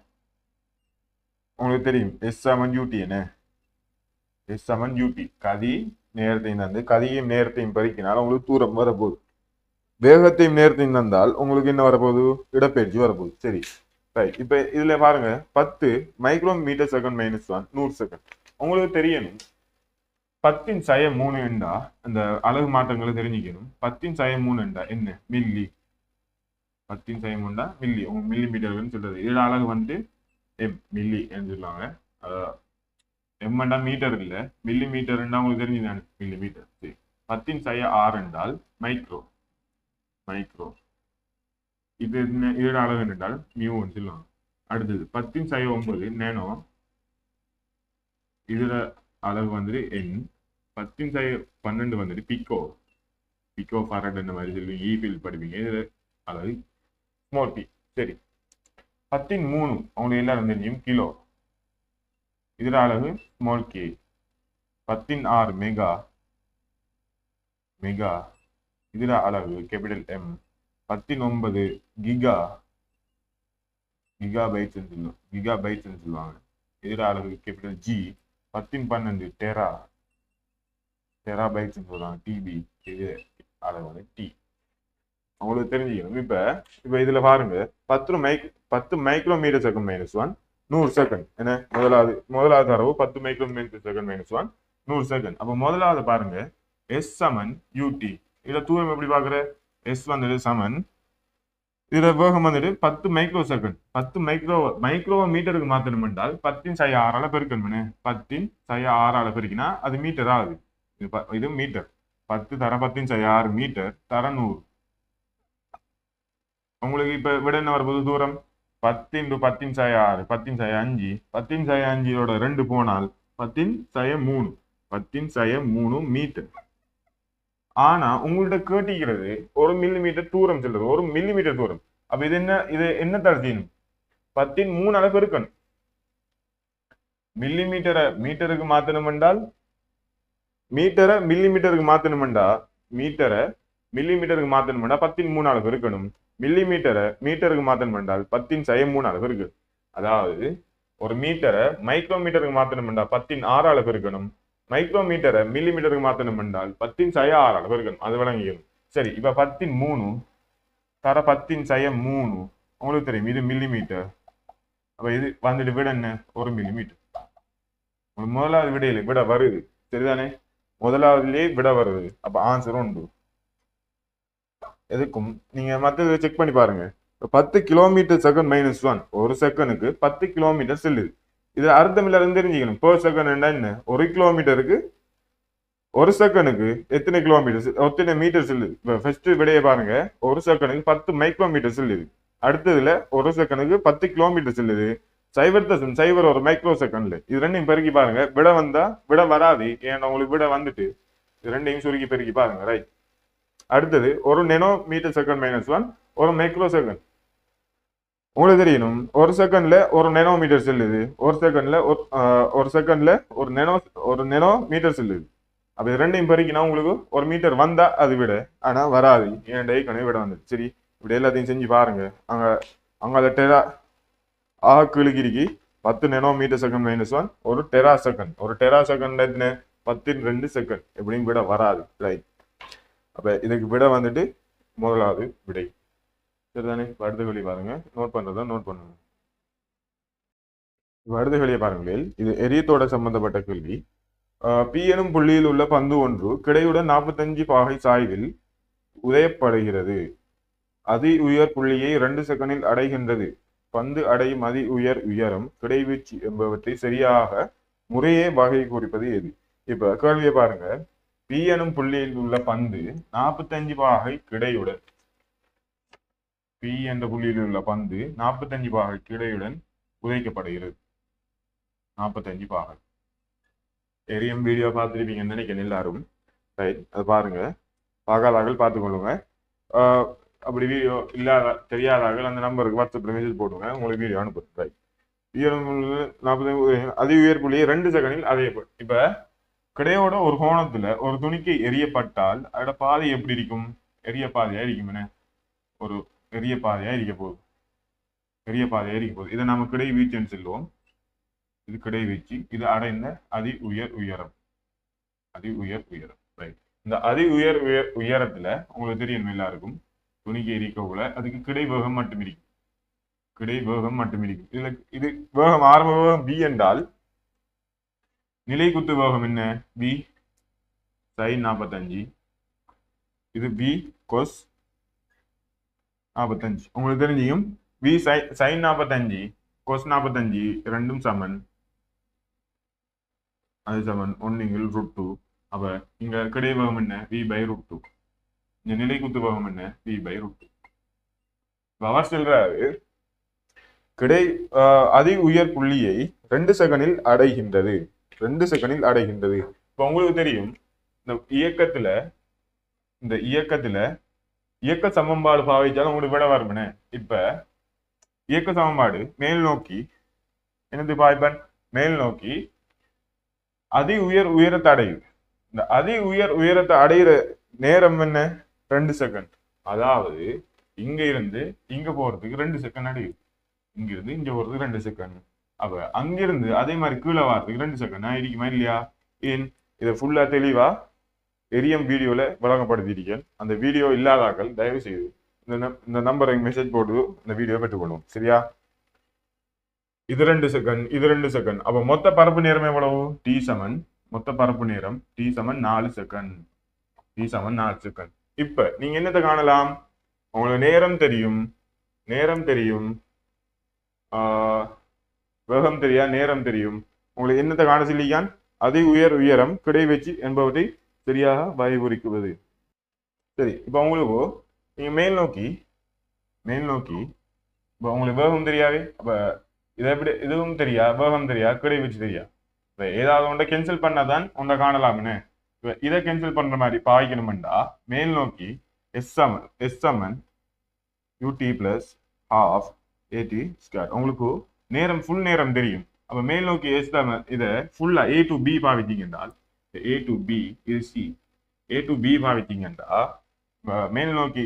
உங்களுக்கு தெரியும் S/UT. என்ன S/UT? கதி நேரத்தையும் தந்து கதியும் நேரத்தையும் பெருக்கினால் உங்களுக்கு தூரம் வரப்போகுது. வேகத்தையும் நேரத்தையும் தந்தால் உங்களுக்கு என்ன வரப்போகுது? இடப்பெயர்ச்சி வரப்போகுது. சரி, ரைட். இப்ப இதுல பாருங்க, 10 மைக்ரோமீட்டர் செகண்ட் - 1 100 செகண்ட். உங்களுக்கு தெரியணும் 10⁻³ என்றா அந்த அலகு மாற்றங்களை தெரிஞ்சுக்கணும். 10⁻³ என்றா என்ன? மில்லி. 10⁻³ மில்லி. மில்லிமீட்டர்னு சொல்றது. இதோட அலகு வந்து எம், மில்லி என்று சொல்லுவாங்க. எம்ண்டா மீட்டர் இல்ல, மில்லி மீட்டர்னா உங்களுக்கு தெரிஞ்சுதானே? Milli metre. சரி, 10⁻⁶ என்றால் மைக்ரோ. இது இதோட அளவு என்றால் மியூன்னு சொல்லுவாங்க. அடுத்தது 10⁻⁹ நேனோ. இதோட அளவு வந்துட்டு என். 10⁻12 வந்துட்டு பிகோ ஃபாரட் இந்த மாதிரி சொல்லி ஈஃபில் படிப்பீங்க. இதுல அளவு ஸ்மால் பி. சரி, 10⁻³ அவங்களுக்கு எல்லாரும் தெரியும் கிலோ. இதோட அளவு ஸ்மால் கே. 10⁻6 மெகா. இதோட அளவு கேபிட்டல் எம். 10⁻9 கிகாபைட்ஸ் சொல்லுவாங்க. இதோட அளவு கேபிட்டல் ஜி. 10⁻12 டெராபைட்ஸ் சொல்லுவாங்க, டிபி. இது அளவு வந்து டி. அவங்களுக்கு தெரிஞ்சுக்கணும். இப்ப இதுல பாருங்க, 10 மைக்ரோமீட்டர் செகண்ட் -1 100 செகண்ட். என்ன முதலாவது தரவு 10 மைக்ரோமீட்டர் செகண்ட் -1 100 செகண்ட். அப்ப முதலாவது பாருங்க, S/UT. இதுல தூரம் எப்படி பாக்குற? S வந்துட்டு சமன், இதுல வேகம் வந்துட்டு 10 மைக்ரோ செகண்ட். 10 மைக்ரோ மீட்டருக்கு மாத்தணும் என்றால் 10⁻6 பெருக்கணும். 10⁻6 பெருக்கினா அது மீட்டர் ஆகுது. இது மீட்டர். 10 தர 10 மீட்டர் தர 100. உங்களுக்கு இப்ப விட என்ன வரப்போது தூரம் 10 × 10 10 5 10 5 2 போனால் 10 3 10 3 மீட்டர். ஆனா உங்கள்ட்ட கேட்டிக்கிறது 1 மில்லிமீட்டர் தூரம் சொல்றது, 1 மில்லிமீட்டர் தூரம். அப்ப இது என்ன தரணும்? 10 3 அளவு இருக்கணும். மில்லிமீட்டரை மீட்டருக்கு மாத்தணும் என்றால் மீட்டரை மில்லிமீட்டருக்கு மாத்தணும்டா மீட்டரை மில்லிமீட்டருக்கு மாத்தணும்டா 10 3 அளவு இருக்கணும். மில்லிமீட்டரை மீட்டருக்கு மாத்தணும் என்றால் 10 3 அளவு இருக்கு. அதாவது ஒரு மீட்டரை மைக்ரோமீட்டருக்கு மாத்தணும்டா 10 6 அளவு இருக்கணும். மைக்ரோமீட்டரை மில்லிமீட்டருக்கு மாத்தணும் என்றால் 10 6 அளவு இருக்கணும். அது விளங்கிக்கணும். சரி, இப்ப 10 3 தர 10 3 உங்களுக்கு தெரியும் இது மில்லிமீட்டர். அப்ப இது வந்துட்டு விட என்ன 1 மில்லிமீட்டர். முதலாவது விடையில விட வருது, சரிதானே? முதலாவதுலயே விட வருது. அப்ப ஆன்சர் உண்டு. எதுக்கும் நீங்க மற்றது செக் பண்ணி பாருங்க. 10 கிலோமீட்டர் செகண்ட் -1 ஒரு செகண்டுக்கு 10 கிலோமீட்டர் செல்லுது. இது அர்த்தம் இல்லாத தெரிஞ்சுக்கணும். per செகண்ட் என்ன? 1 கிலோமீட்டருக்கு ஒரு செகண்டுக்கு எத்தனை கிலோமீட்டர் எத்தனை மீட்டர் செல்லுது? இப்ப ஃபர்ஸ்ட் விடைய பாருங்க. ஒரு செகண்டுக்கு 10 மைக்ரோமீட்டர் செல்லுது. அடுத்ததுல ஒரு செகண்டுக்கு 10 கிலோமீட்டர் செல்லுது. 0.0 ஒரு மைக்ரோ செகண்ட்ல. இது ரெண்டையும் பெருக்கி பாருங்க. விட வந்தா விட வராது, ஏன்னா உங்களுக்கு விட வந்துட்டு இது ரெண்டையும் சுருக்கி பெருக்கி பாருங்க. ரைட். அடுத்தது ஒரு நெனோ மீட்டர் செகண்ட் -1 ஒரு மைக்ரோ செகண்ட். உங்களுக்கு தெரியணும் ஒரு செகண்ட்ல ஒரு நெனோ மீட்டர் செல்லுது, ஒரு செகண்ட்ல ஒரு செகண்ட்ல ஒரு நெனோ மீட்டர் செல்லுது. அப்ப இது ரெண்டையும் பெருக்கினா உங்களுக்கு ஒரு மீட்டர் வந்தா அது விட, ஆனா வராது, ஏன் ஏற்கனவே விட வந்தது. சரி, இப்படி எல்லாத்தையும் செஞ்சு பாருங்க. அங்க அங்க டெரா கிழக்கிரிக்கு 10 நெனோமீட்டர் செகண்ட் -1 ஒரு டெரா செகண்ட். ஒரு டெரா செகண்ட் 10 2 செகண்ட். எப்படியும் விட வராது. ரைட். அப்ப இதுக்கு விட வந்துட்டு முதலாவது விடை, சரிதானே? அடுத்த கேள்வி பாருங்க. நோட் பண்றதா நோட் பண்ணுங்க. அடுத்த கேள்வியை பாருங்கள். இது எரியத்தோட சம்பந்தப்பட்ட கேள்வி. பி எனும் புள்ளியில் உள்ள பந்து ஒன்று கிடையுடன் 45 பாகை சாய்வில் உதயப்படுகிறது. அதி உயர் புள்ளியை 2 செகண்டில் அடைகின்றது. பந்து அடையும் அதி உயர் உயரம் கிடைவீச்சு என்பவற்றை சரியாக முறையே வகை குறிப்பது எது? இப்ப கேள்வியை பாருங்க. பி எனும் புள்ளியில் உள்ள பந்து 45 பாகை கிடையுடன், பி என்ற புள்ளியில் உள்ள பந்து 45 பாகை கிடையுடன் உதைக்கப்படுகிறது. 45 பாகை. எரியும் வீடியோ பார்த்துருப்பீங்கன்னு நினைக்கிறேன் எல்லாரும். ரைட், அது பாருங்க. பார்க்காதார்கள் பார்த்துக்கொள்ளுங்க. அப்படி வீடியோ இல்லாத தெரியாதார்கள் அந்த நம்பருக்கு வாட்ஸ்அப்ல மெசேஜ் போடுங்க, உங்களுக்கு வீடியோ அனுப்புறேன். ரைட். 45 அதி உயர் புள்ளியை 2 செகண்டில் அடையப்படும். இப்ப கிடையோட ஒரு கோணத்துல ஒரு துணிக்கு எரியப்பட்டால் அதோட பாதை எப்படி இருக்கும்? எரிய பாதையா இருக்கும். என்ன ஒரு பெரிய பாதையா இருக்க போகுது. பெரிய பாதையா இருக்க போகுது. இதை நம்ம கிடை வீச்சுன்னு சொல்லுவோம். இது கிடை வீச்சு. இது அடைந்த அதி உயர் உயரம். அதி உயர் உயரம். ரைட். இந்த அதி உயர் உயரத்துல உங்களுக்கு தெரியும் எல்லாருக்கும் துணிக்கு எரிக்கக்குள்ள அதுக்கு கிடை வேகம் மட்டும் இருக்கும். கிடை வேகம் மட்டும் இருக்கும். இதுல இது வேகம் ஆரம்ப வேகம் பி என்றால் நிலை குத்து வேகம் என்ன? P sin 45. இது பி கொஸ் 45. உங்களுக்கு தெரிஞ்சியும் பி sin 45 கொஸ் 45 ரெண்டும் சமன். அது சமன் 1/√2. அப்ப இங்க கிடை வேகம் என்ன? v/√2. இந்த நிலை குத்து வேகம் என்ன? v/√2. அவர் சொல்றாரு கிடை அதி உயர் புள்ளியை 2 செகண்டில் அடைகின்றது. 2 செகண்டில் அடைகின்றது. இப்ப உங்களுக்கு தெரியும் இந்த இயக்கத்துல இயக்க சமன்பாடு பாவிச்சாலும் உங்களுக்கு விட வருமனே. இப்ப இயக்க சமன்பாடு மேல் நோக்கி என்னது பாய்பன்? மேல் நோக்கி அதி உயர் உயரத்தை அடையுது. இந்த அதி உயர் உயரத்தை அடையிற நேரம் என்ன? 2 செகண்ட். அதாவது இங்க இருந்து இங்க போறதுக்கு 2 செகண்ட் அடையுது. இங்க இருந்து இங்க போறதுக்கு 2 செகண்ட். அப்ப அங்கிருந்து அதே மாதிரி கீழே வாரத்துக்கு 2 செகண்ட் இருக்குமா இல்லையா? ஏன் இதை ஃபுல்லா தெளிவா எரியம் வீடியோல வழங்கப்படுத்திருக்கேன். அந்த வீடியோ இல்லாதாக்கள் தயவு செய்து இந்த நம்பரை மெசேஜ் போட்டு இந்த வீடியோ பெற்றுக்கொள்ளும். சரியா? இது 2 செகண்ட், இது 2 செகண்ட். அப்ப மொத்த பரப்பு நேரம் எவ்வளவு? டி சமன் மொத்த பரப்பு நேரம் டி சமன் 4 செகண்ட். டி சமன் 4 செகண்ட். இப்ப நீங்க என்னத்தை காணலாம்? உங்களுக்கு நேரம் தெரியும், வேகம் தெரியா, நேரம் தெரியும். உங்களுக்கு என்னத்தை காண சொல்லிக்கான்? அதி உயர் உயரம் கிடை வச்சு என்பவற்றை சரியாக வகைபுரிக்குவது. சரி, இப்போ உங்களுக்கு நீங்க மேல் நோக்கி இப்போ உங்களுக்கு வேகம் தெரியாது. அப்ப இதை எப்படி இதுவும் தெரியா, வேகம் தெரியா, கிடை வச்சு தெரியா. இப்போ ஏதாவது ஒன்றை கேன்சல் பண்ணாதான் ஒன்றை காணலாம்னு. இப்போ இதை கேன்சல் பண்ற மாதிரி பாய்க்கணும்டா மேல் நோக்கி எஸ் சமன் யூடி பிளஸ் ஹாஃப் ஏடி ஸ்கொயர். உங்களுக்கு நேரம் ஃபுல் நேரம் தெரியும். அப்ப மேல் நோக்கி எஸ் இதை ஃபுல்லா ஏ டு பி பாவித்தீங்க என்றால் ஏ டு பி இது சி ஏ டு பி பாவித்தீங்க என்றால் மேல் நோக்கி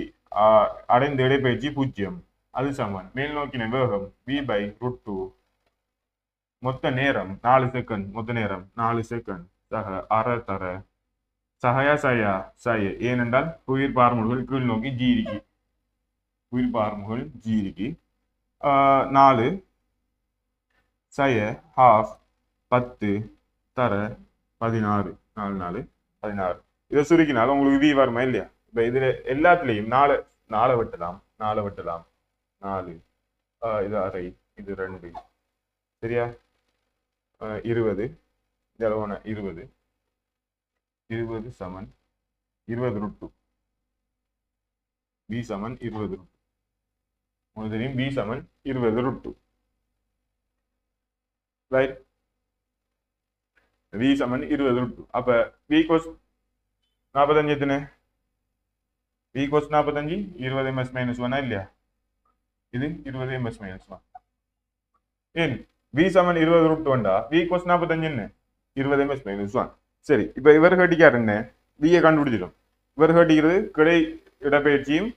அடைந்த இடைப்பயிற்சி 0. அது சமன் மேல் நோக்கின வேகம் v/√2 மொத்த நேரம் 4 செகண்ட். மொத்த நேரம் 4 செகண்ட். சக அரை தர சகையா சையா சய. ஏனென்றால் உயிர் பார்முகள் கீழ் நோக்கி ஜி இருக்கு. உயிர் பார்முகள் ஜி இருக்கு. 4 சய ஹாஃப் 10 தர 16. 4 4 16. இதை சுருக்கினாலும் உங்களுக்கு வி வருமா இல்லையா? இப்ப இதுல எல்லாத்துலயும் 4 வெட்டலாம். 4 இது அரை, இது 2 சரியா? 20 இதளவான 20 சமன் 20√2 பி சமன் 20 உங்களுக்கு தெரியும். பி சமன் 20√2 ரைட். வி சமன் 20√2. அப்ப வி கோஸ் 45 எத்தனை? வி கோஸ் 45 20 ms - 1 இல்லையா? இது 20 ms - 1. ஏன் வி சமன் 20√2 வி கோஸ் 45 என்ன? 20 ms - 1. சரி, இப்ப இவர் கட்டிக்காரு என்ன? வியை கண்டுபிடிச்சிடும். இவர் கட்டிக்கிறது கிடை இடப்பெயர்ச்சியும்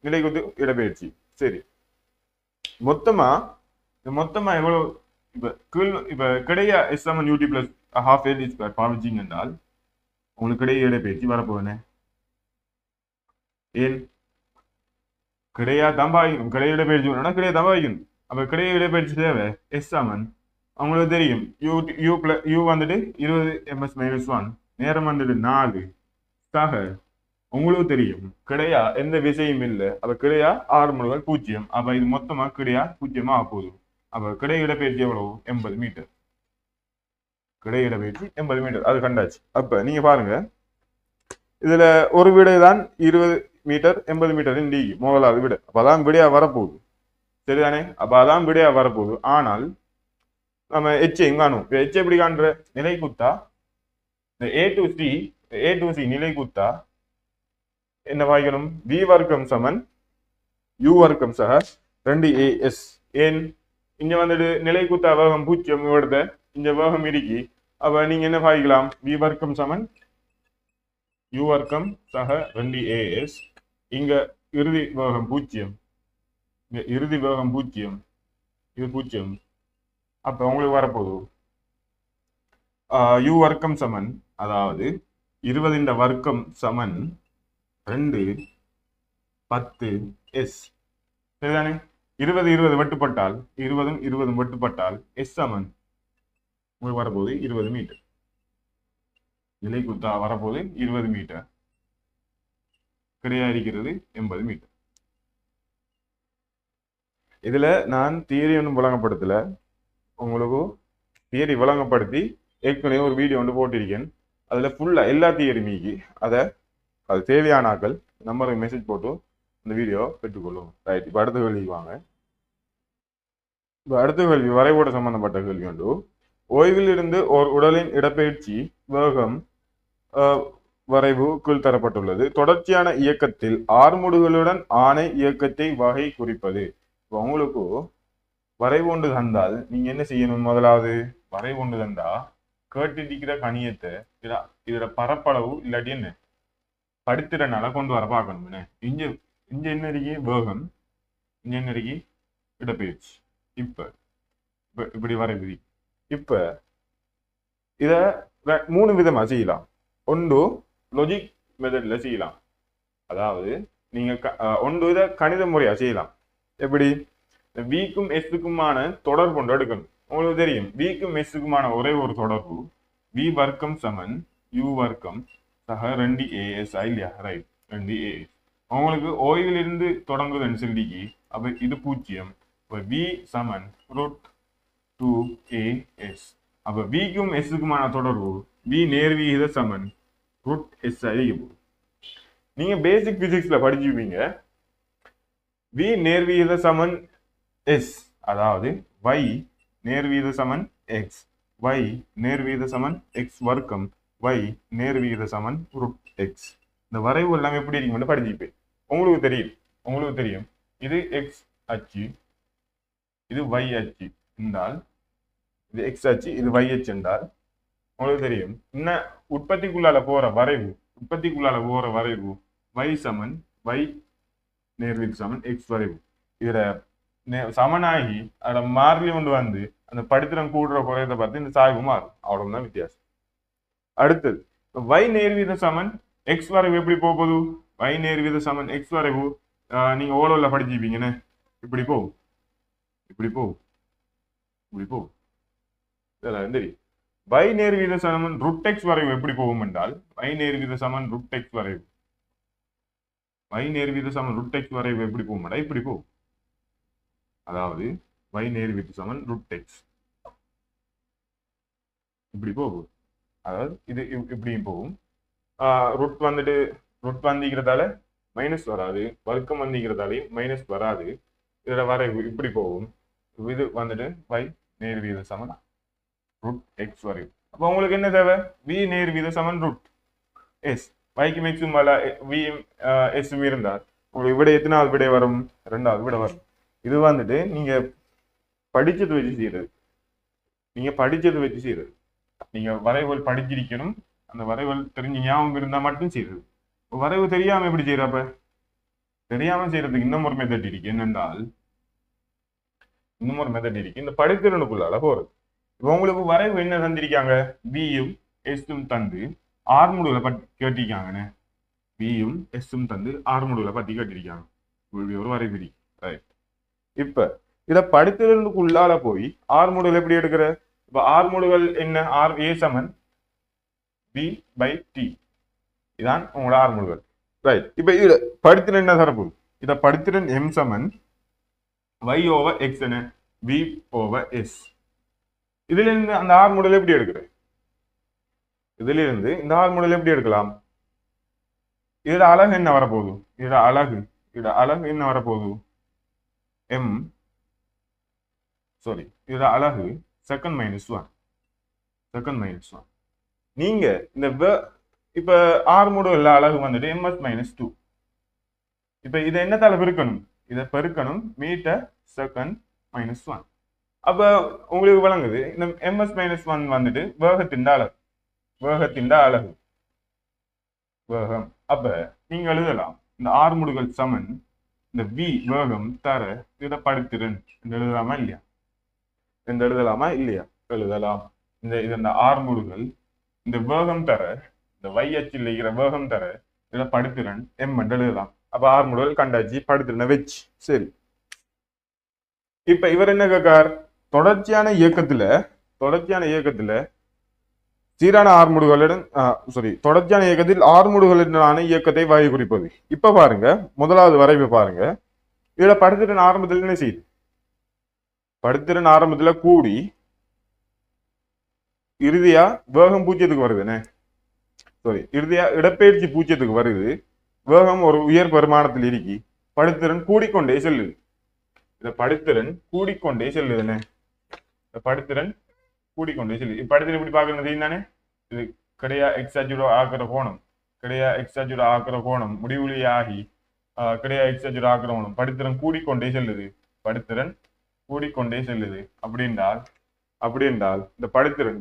நிலைக்குத்து இடப்பெயர்ச்சி. சரி, மொத்தமா எவ்வளவு? இப்ப கிடைய எஸ் சமன் யூடி பிளஸ் ஹாஃப் ஏடி ஸ்கொயர் பாவிச்சிங்க என்றால் உங்களுக்கு கிடைய இடப்பெயர்ச்சி வரப்போவேனே. ஏன் கிடையா தான் பாவிக்கணும். கிடைய இடப்பெயர்ச்சி வேணும்னா கிடையா தான் பாவிக்கணும். அப்ப கிடைய இடப்பெயர்ச்சி தேவை எஸ் சமன் அவங்களுக்கு தெரியும். யூ வந்துட்டு 20 ms - 1 நேரம் வந்துட்டு 4 சக உங்களுக்கு தெரியும் கிடையா எந்த விசையும் இல்லை. அப்ப கிடையா 6 முழுகள் 0. அப்ப இது மொத்தமா கிடையா 0 ஆக போகுது. அப்ப கிடை இடப்பெயர்ச்சி எவ்வளவு? 80 மீட்டர். கிடை இடப்பெயர்ச்சி 80 மீட்டர். அது கண்டாச்சு. அப்ப நீங்க பாருங்க, இதுல ஒரு விடை தான் 20 மீட்டர் 80 மீட்டர் நீங்க முதலாவது விடை. அப்ப அதான் விடையா வரப்போகுது. சரிதானே? அப்ப அதான் விடையா வரப்போகுது. ஆனால் நம்ம எச்சையும் காணும். எச்சை எப்படி காண்ற? நிலை குத்தா இந்த ஏ டு சி நிலை குத்தா என்ன வாய்க்கணும்? வி வர்க்கம் சமன் யூ வர்க்கம் சக 2as. ஏன் இங்க வந்துட்டு நிலை குத்தா வேகம் 0 இவிடத்த இந்த வேகம் இருக்கி. அப்ப நீங்க என்ன பாய்க்கலாம்? வி வர்க்கம் சமன் யூ வர்க்கம் சக 2as. இங்க இறுதி வேகம் 0. இங்க இறுதி வேகம் 0. இது 0. அப்ப உங்களுக்கு வரப்போகுது யூ வர்க்கம் சமன், அதாவது 20 வர்க்கம் சமன் 2 10 எஸ். சரிதானே? 20 வெட்டுப்பட்டால் 20 வெட்டுப்பட்டால் எஸ் சமன் உங்களுக்கு வரப்போகுது 20 மீட்டர். நிலை குத்தா வரப்போகுது 20 மீட்டர். கிடையா இருக்கிறது 80 மீட்டர். இதுல நான் தியரி ஒன்றும் விளங்கப்படுத்தல. உங்களுக்கு தியரி விளங்கப்படுத்தி ஏற்கனவே ஒரு வீடியோ ஒன்று போட்டிருக்கேன். அதுல ஃபுல்லா எல்லா தியரி மீகி அது தேவையான ஆக்கள் நம்பருக்கு மெசேஜ் போட்டு இந்த வீடியோ பெற்றுக்கொள்ளும். ரைட். இப்போ அடுத்த கேள்வி வாங்க. இப்போ அடுத்த கேள்வி வரைபட சம்பந்தப்பட்ட கேள்வி உண்டு. ஓய்வில் இருந்து ஒரு உடலின் இடப்பெயர்ச்சி வேகம் வரைவு கீழ் தரப்பட்டுள்ளது. தொடர்ச்சியான இயக்கத்தில் ஆறுமுடுகளுடன் ஆணை இயக்கத்தை வகை குறிப்பது. இப்போ உங்களுக்கு வரைவு ஒன்று தந்தால் நீங்க என்ன செய்யணும்? முதலாவது வரைவு ஒன்று தந்தா கேட்டிருக்கிற கணியத்தை இதோட பரப்பளவு இல்லாட்டி என்ன படித்திறனால கொண்டு வர பார்க்கணும். இங்க என்ன இருக்கி? வேகம். இங்க என்ன இருக்கி? இடப்பெயர்ச்சி. இப்ப இப்படி வரைவு. இப்ப இத 3 விதமா செய்யலாம். ஒன்று லொஜிக் மெத்தட்ல செய்யலாம். அதாவது நீங்க ஒன்று இதை கணித முறையா செய்யலாம். எப்படி? விக்கும் எஸ்க்குமான தொடர்பு ஒன்று எடுக்கணும். உங்களுக்கு தெரியும் விக்கும் எஸ்க்குமான ஒரே ஒரு தொடர்பு வி வர்க்கம் சமன் யூ வர்க்கம் சக 2as இல்லையா? ரைட். 2as உங்களுக்கு ஓய்வில் இருந்து தொடங்குதுன்னு சொல்லிக்கு. அப்ப இது 0. வி சமன் √2as. அப்ப விக்கும் எஸ்க்குமான தொடர்பு வி நேர்விகித சமன் ரூட் எஸ் இருக்க போகுது. நீங்க பேசிக் பிசிக்ஸ்ல படிச்சுப்பீங்க வி நேர்வீத சமன் எஸ், அதாவது y நேர்வீத சமன் எக்ஸ், y நேர்வீத சமன் எக்ஸ் வர்க்கம், y நேர்வீத சமன் ரூட் எக்ஸ். இந்த வரைவு எல்லாம் எப்படி இருக்கும்னு படிச்சுப்பேன். உங்களுக்கு தெரியும் இது எக்ஸ் அச்சு, இது y அச்சு என்றால், இது எக்ஸ் அச்சு, இது y அச்சு என்றால் உங்களுக்கு தெரியும் இன்னும் உற்பத்திக்குள்ளால போற வரைவு y சமன் y நேர்வீத சமன் எக்ஸ் வரைவு. இதுல சமனாகி அதை மாறி கொண்டு வந்து அந்த படித்திரம் கூடுற குறையதை பார்த்து இந்த சாய்வு மாறும், அவ்வளவுதான் வித்தியாசம். அடுத்தது y நேர்வீத சமன் எக்ஸ் வரைவு எப்படி போகுது? y நேர்வீத சமன் எக்ஸ் வரைவு நீங்க ஓலோல படிச்சுப்பீங்கன்னு இப்படி போகும், இதெல்லாம் தெரியும். y நேர்வீத சமன் ரூட் எக்ஸ் வரைவு எப்படி போகும் என்றால், y நேர்வீத சமன் ரூட் எக்ஸ் வரைவு, y நேர்வீத சமன் ரூட் எக்ஸ் வரைவு எப்படி போகும்? இப்படி போகும். அதாவது y நேர்வீத சமன் ரூட் எக்ஸ் இப்படி போகும். அதாவது இது இப்படியும் போகும். ரூட் வந்திக்கிறதால மைனஸ் வராது, வர்க்கம் வந்திக்கிறதாலையும் மைனஸ் வராது. இதோட வரைவு இப்படி போகும். இது வந்துட்டு y நேர்வீத சமன் ரூட் எக்ஸ் வரைவு. அப்போ உங்களுக்கு என்ன தேவை? v நேர்வீத சமன் ரூட் எஸ். வைக்கு மேக்ஸிமம் v எஸ் இருந்தால் உங்களுக்கு விட எத்தனாவது விட வரும்? 2வது விட வரும். இது வந்துட்டு நீங்க படிச்சது வச்சு செய்யறது. நீங்க வரைவுகள் படிச்சிருக்கணும், அந்த வரைவுகள் தெரிஞ்சு ஞாபகம் இருந்தா மட்டும் செய்யறது. வரைவு தெரியாம எப்படி செய்யறப்ப? தெரியாம செய்யறதுக்கு இன்னும் ஒரு மெத்தட் இருக்கு. என்னென்றால் இந்த படித்திறனுக்குள்ளால போறது. இப்போ உங்களுக்கு வரைவு என்ன தந்திருக்காங்க? வியும் எஸ்ஸும் தந்து ஆர்முடுகளை பற்றி கேட்டிருக்காங்கன்னு, வியும் எஸ்ஸும் தந்து ஆர்முடுகளை பத்தி கேட்டிருக்காங்க. ஒரு வரைவு இருக்கு, ரைட். இப்ப இத படித்திறனுக்குள்ளால போய் ஆர்முடுகள் எப்படி எடுக்கிற? இப்ப ஆர்முடுகள் என்ன? ஆர் ஏ சமன் பி பை டி, இதான் உங்களோட ஆர்முடுகள், ரைட். இப்ப இதுல படித்திறன் என்ன தரப்போகுது? இத படித்திறன் எம் சமன் y ஓவர் எக்ஸ் என v ஓவர் எஸ். இதுல இருந்து அந்த ஆர்முடுகள் எப்படி எடுக்கிற? இந்த ஆர்முடுகள் எப்படி எடுக்கலாம்? இதோட அலகு என்ன வரப்போகுது? இதோட அலகு என்ன வரப்போகுது? இதோட அலகு செகண்ட் மைனஸ் ஒன். நீங்க இந்த இப்ப ஆர்முடுகள் அலகு வந்துட்டு ms மைனஸ் 2. இப்ப இதை என்னத்தால பெருக்கணும்? இதை பெருக்கணும் மீட்டர் செகண்ட் மைனஸ் 1. அப்ப உங்களுக்கு விளங்குது இந்த ms மைனஸ் 1 வந்துட்டு வேகத்தின் அலகு. அப்ப நீங்க எழுதலாம் இந்த ஆர்முடுகள் சமன் இந்த v வேகம் தர இத படித்திறன் எழுதலாமா இல்லையா? எழுதலாம். இந்த ஆர்முடுகள் இந்த வேகம் தர, இந்த y அச்சில் இருக்கிற வேகம் தர இத படித்திறன் m என்று எழுதலாம். அப்ப ஆர்முடுகள் கண்டாச்சு, படித்திறனை வச்சு. சரி, இப்ப இவர் என்ன கேட்கார்? தொடர்ச்சியான இயக்கத்துல சீரான ஆர்முடுகளுடன் தொடர்ச்சியான இயக்கத்தில் ஆர்முடுகளுடனான இயக்கத்தை வகை குறிப்பது. இப்ப பாருங்க, முதலாவது வரைவு பாருங்க. இதுல படித்திறன் ஆரம்பத்தில் என்ன செய்யுது? படித்திறன் ஆரம்பத்துல கூடி இறுதியா வேகம் பூஜ்ஜியத்துக்கு வருதுன்னு, இறுதியா இடப்பெயர்ச்சி பூஜ்ஜியத்துக்கு வருது. வேகம் ஒரு உயர் பெருமானத்தில் இருக்கி படித்திறன் கூடிக்கொண்டே செல்லுது. இந்த படித்திறன் கூடிக்கொண்டே செல்லுதுன்னு, படித்திறன் இப்படி பாக்குறது தானே. இது கிடையா எக்ஸாஜுரோ ஆக்குற கோணம் முடிவுலியாகி கிடையா எக்ஸாஜுரோ ஆக்குற கோணம் படித்திறன் கூடிக்கொண்டே செல்லுது. அப்படி என்றால் இந்த படித்திறன்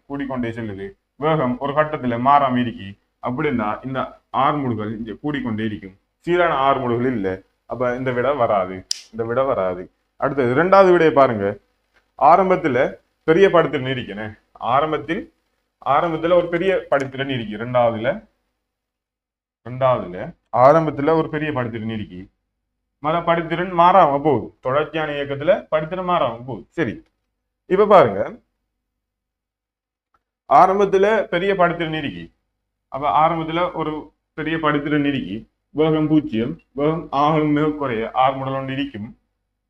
கூடிக்கொண்டே செல்லுது. வேகம் ஒரு கட்டத்துல மாறாம இருக்கி. அப்படின்னா இந்த ஆர்முடுகள் இங்க கூடிக்கொண்டே இருக்கும். சீரான ஆர்முடுகள் இல்ல. அப்ப இந்த விட வராது. அடுத்தது 2வது விடையை பாருங்க. ஆரம்பத்துல பெரிய படித்திறன் இருக்கணும். ஆரம்பத்துல ஒரு பெரிய படித்திறன் இருக்கு. 2வதுல ஆரம்பத்துல ஒரு பெரிய படித்திறன் இருக்கு. படித்திறன் மாறாம போகுது. தொடர்ச்சியான இயக்கத்துல படித்திறன் மாறாம போகுது. சரி, இப்ப பாருங்க, ஆரம்பத்துல பெரிய படித்திறன் இருக்கு. அப்ப ஆரம்பத்துல ஒரு பெரிய படித்திறன் இருக்கு. வேகம் 0, வேகம் ஆகும் மிக குறைய ஆர்முடல் ஒன்று இருக்கும்.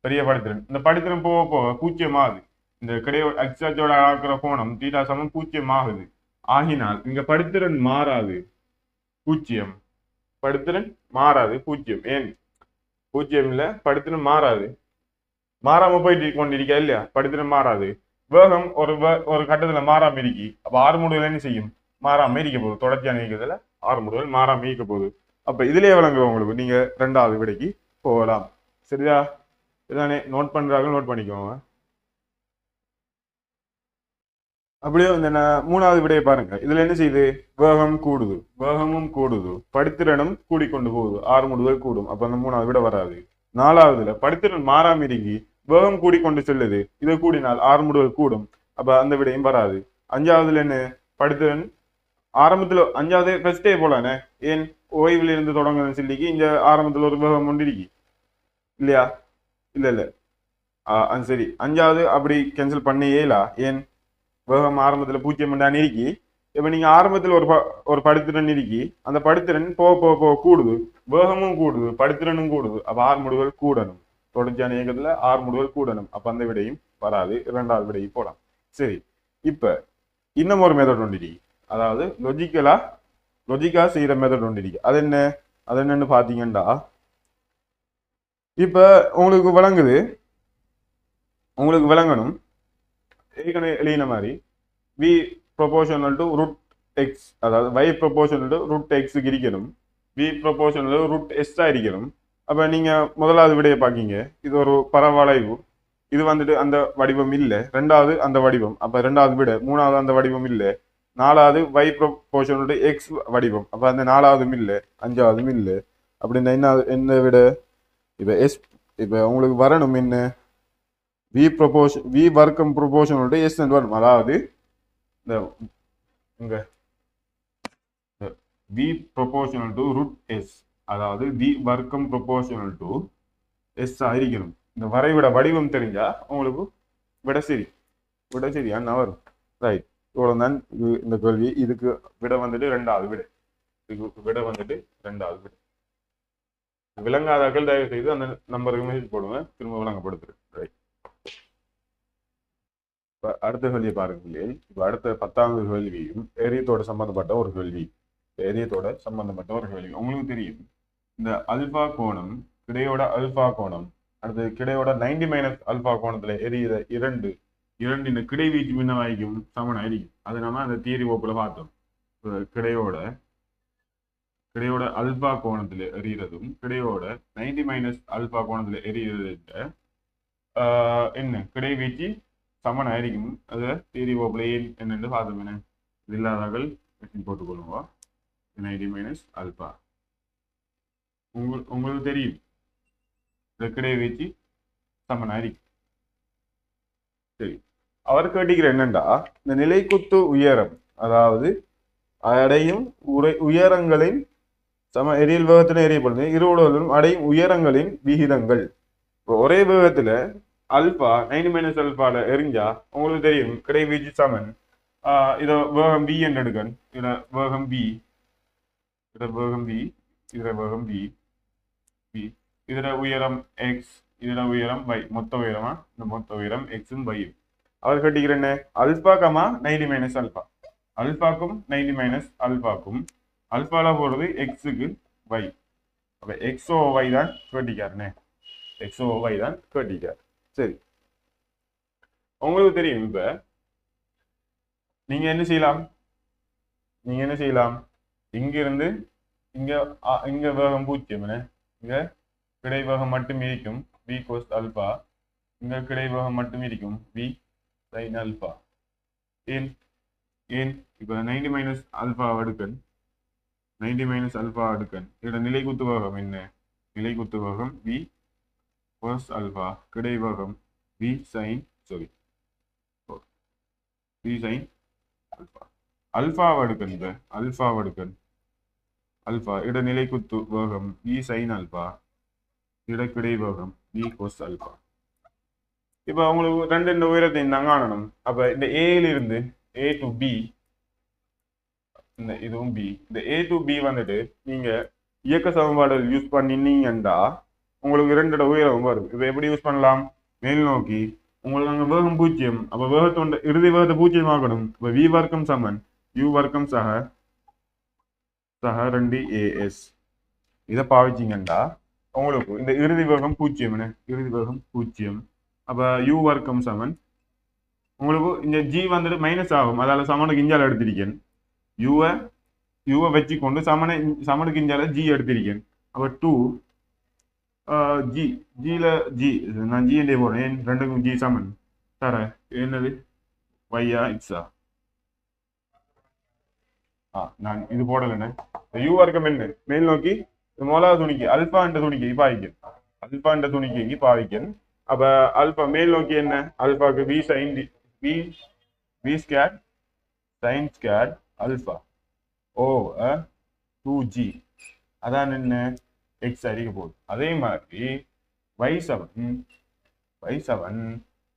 பெரிய படித்திறன், இந்த படித்திறன் போக 0 ஆகுது. இந்த கிடையாது எக்ஸாஜோட ஆக்குற கோணம் தீட்டா சமம் 0 ஆகுது. ஆகினால் இங்க படுத்திறன் மாறாது, பூஜ்ஜியம். படுத்திறன் மாறாது, பூஜ்ஜியம். ஏன் பூஜ்ஜியம் இல்ல, படுத்திறன் மாறாது, மாறாம போயிட்டு கொண்டிருக்கா இல்லையா, படுத்திறன் மாறாது. வேகம் ஒரு கட்டத்துல மாறாம இருக்கி, அப்ப ஆறு முடிவுல என்ன செய்யும், மாறாம இருக்க போகுது. தொடர்ச்சியான இயக்கத்துல ஆறு முடிவுகள் மாறாம இருக்க போகுது. அப்ப இதுலயே விளங்குற உங்களுக்கு நீங்க ரெண்டாவது விடைக்கு போகலாம். சரியா? இதானே நோட் பண்றாங்க, நோட் பண்ணிக்கோங்க. அப்படியே இந்த மூணாவது விடையை பாருங்க. இதுல என்ன செய்யுது, வேகம் கூடுது, வேகமும் கூடுது, படுத்திறனும் கூடிக்கொண்டு போகுது, ஆறு முடிவுகள் கூடும். அப்ப அந்த மூணாவது விட வராது. நாலாவதுல படுத்திறன் மாறாம இருக்கி வேகம் கூடிக்கொண்டு செல்லுது, இதை கூடினால் ஆறு முடிவுகள் கூடும். அப்ப அந்த விடையும் வராது. அஞ்சாவதுல என்ன, படுத்திறன் ஆரம்பத்துல அஞ்சாவது ஃபர்ஸ்டே போலானே, ஏன் ஓய்வுல இருந்து தொடங்குற சொல்லிக்கு இங்க ஆரம்பத்துல ஒரு வேகம் ஒன்று இருக்கி இல்லையா? இல்ல இல்ல, சரி, அஞ்சாவது அப்படி கேன்சல் பண்ணியேலா. ஏன் வேகம் ஆரம்பத்துல பூஜ்ஜியம் பண்ணான்னு இருக்கி, இப்ப நீங்க ஆரம்பத்துல ஒரு படுத்திறன் இருக்கி, அந்த படுத்திறன் போக போக போக கூடுது, வேகமும் கூடுது, படுத்திறனும் கூடுது. அப்ப ஆறு முடிவுகள் கூடணும். தொடர்ச்சியான இயக்கத்துல ஆறு முடிவுகள் கூடணும். அப்ப அந்த விடையும் வராது. இரண்டாவது விடையும் போலாம். சரி, இப்ப இன்னும் ஒரு மெத்தட் ஒன்று இருக்கு. அதாவது லொஜிக்கா செய்யற மெத்தட் ஒன்று இருக்கு. அது என்னன்னு பாத்தீங்கன்னா, இப்ப உங்களுக்கு விளங்கணும். ஏற்கனவே எழுதின மாதிரி v proportional to root X, அதாவது y ப்ரொபோஷனல் டு ரூட் எக்ஸுக்கு இருக்கணும், v ப்ரொபோஷனல் டு ரூட் எஸ்ஸா இருக்கணும். அப்ப நீங்க முதலாவது விடையை பாக்கீங்க, இது ஒரு பரவளைவு, இது வந்துட்டு அந்த வடிவம் இல்லை. ரெண்டாவது அந்த வடிவம், அப்ப ரெண்டாவது விட. மூணாவது அந்த வடிவம் இல்லை. நாலாவது y ப்ரொபோஷனல் டு எக்ஸ் வடிவம், அப்ப அந்த நாலாவதும் இல்லை, அஞ்சாவதும் இல்லை. அப்படின்னா என்ன விட? இப்ப உங்களுக்கு வரணும் என்ன, v வர்க்கம் ப்ரொபோஷனல் டு எஸ் வரும். அதாவது இந்த இங்க v proportional to root s, அதாவது v வர்க்கம் proportional to s ஆയിരിக்கணும். இந்த வரைவிட வடிவம் தெரிஞ்சா உங்களுக்கு விட சரியா வரும். ரைட், இவ்வளவு தான் இந்த கேள்வி. இதுக்கு விட வந்துட்டு ரெண்டாவது விட. விளங்காதாக்கள் தயவு செய்து அந்த நம்பருக்கு மெசேஜ் போடுங்க, திரும்ப விளங்கப்படுத்துறேன். ரைட், அடுத்த கேள்வியை பாருங்க. இப்ப அடுத்த 10வது கேள்வியும் ஏரியத்தோட சம்பந்தப்பட்ட ஒரு கேள்வி. உங்களுக்கு தெரியும், இந்த அல்பா கோணம், கிடையோட அல்பா கோணம், அடுத்து கிடையோட 90 மைனஸ் அல்பா கோணத்துல எரியிற இரண்டின் கிடை வீச்சு மின்னவாய்க்கும் சமனாയിരിக்கும். அது நம்ம அந்த தியரி வகுப்புல பார்த்தோம். கிடையோட அல்பா கோணத்துல எரியிறதும் கிடையோட 90 மைனஸ் அல்பா கோணத்துல எரியிறது என்ன கிடை வீச்சு சமனாയിരിக்கும். அது தியரி வகுப்புல என்னென்று பார்த்தோம். என்ன இது இல்லாதார்கள் போட்டுக்கொள்ளுங்க. 90 மைனஸ் அல்பா உங்களுக்கு தெரியும், கிடையை வச்சு சமனாയിരിக்கும். சரி, அவர் கேட்டுக்கிற என்னண்டா, இந்த நிலைக்குத்து உயரம், அதாவது அடையும் உயரங்களின் எரியல் வேகத்தின எரியப்படுது இருவர்களும் அடையும் உயரங்களின் விகிதங்கள். ஒரே வேகத்துல அல்பா 90 மைனஸ் அல்பால எரிஞ்சா உங்களுக்கு தெரியும் கிடை வீச்சு சமன். இத வேகம் பி என்று எடுக்கன், இத வேகம் பி, இதர உயரம் எக்ஸ், இதர உயரம் y, மொத்த உயரமா, இந்த மொத்த உயரம் எக்ஸும் y. அவர் கட்டிக்கிற என்ன, அல்பா கமா 90 மைனஸ் அல்பா, அல்பாக்கும் 90 மைனஸ் அல்பாக்கும் அல்பால போறது எக்ஸுக்கு y. அப்ப எக்ஸோ y தான் கேட்டிக்காருண்ணே, எக்ஸோ y தான் கேட்டிக்கார். சரி, உங்களுக்கு தெரியும். இப்ப நீங்க என்ன செய்யலாம், இங்கிருந்து இங்க வேகம் பூஜ்ஜியம், இங்க கிடை வேகம் மட்டும் இருக்கும் v cos அல்பா, இங்க கிடை வேகம் மட்டும் இருக்கும் v sin அல்பா. ஏன் இப்ப 90 மைனஸ் அல்பா அடுக்கன், 90 மைனஸ் அல்பா அடுக்கன், இதோட நிலைக்குத்து வேகம் என்ன, நிலைக்குத்து வேகம் v cos அல்பா, கிடை வேகம் v sin அல்பா. அல்பா அடுக்கன், இந்த அல்பா அடுக்கன் அல்பா இடநிலை குத்து வேகம் v sin அல்பா, இடக்கிடை வேகம் v cos அல்பா. இப்ப உங்களுக்கு ரெண்டு உயரத்தையும் தான் காணணும். அப்ப இந்த ஏல இருந்து a to b, இந்த இதுவும் b, இந்த a to b வந்துட்டு நீங்க இயக்க சமன்பாடு யூஸ் பண்ணினீங்கண்டா உங்களுக்கு ரெண்டோட உயரம் வரும். இப்ப எப்படி யூஸ் பண்ணலாம், மேல் நோக்கி உங்களுக்கு அங்க வேகம் பூஜ்ஜியம், அப்ப வேகத்தோட இறுதி வேகத்தை பூஜ்ஜியம் ஆகணும். இப்ப v வர்க்கம் சமன் u வர்க்கம் சக சக 2as இதை பாவிச்சிங்கண்டா உங்களுக்கு இந்த இறுதி வேகம் 0 என்ன இறுதி வேகம் 0. அப்ப u வர்க்கம் சமன் உங்களுக்கு இந்த g வந்துட்டு மைனஸ் ஆகும், அதால சமனுக்கு இஞ்சால எடுத்திருக்கேன். யூவை வச்சு கொண்டு சமனுக்கு இஞ்சால g எடுத்திருக்கேன். அப்ப 2 ஜி ஜியில் ஜி நான் ஜிஎன்டே போடுறேன், ரெண்டுக்கும் ஜி சமன் தர என்னது வையா எக்ஸா. நான் இது போடலைண்ணே. யூ வர்க்கம் என்ன மேல் நோக்கி முதலாவது துணிக்கு அல்பா என்ற துணிக்கு பாவிக்கன், அல்பா என்ற துணிக்கு பாவிக்கன். அப்ப அல்பா மேல் நோக்கி என்ன அல்பாக்கு v sine v squared sine squared alpha over 2g அதான் என்ன எக்ஸ் அடிக்க போகுது. அதே மாதிரி y7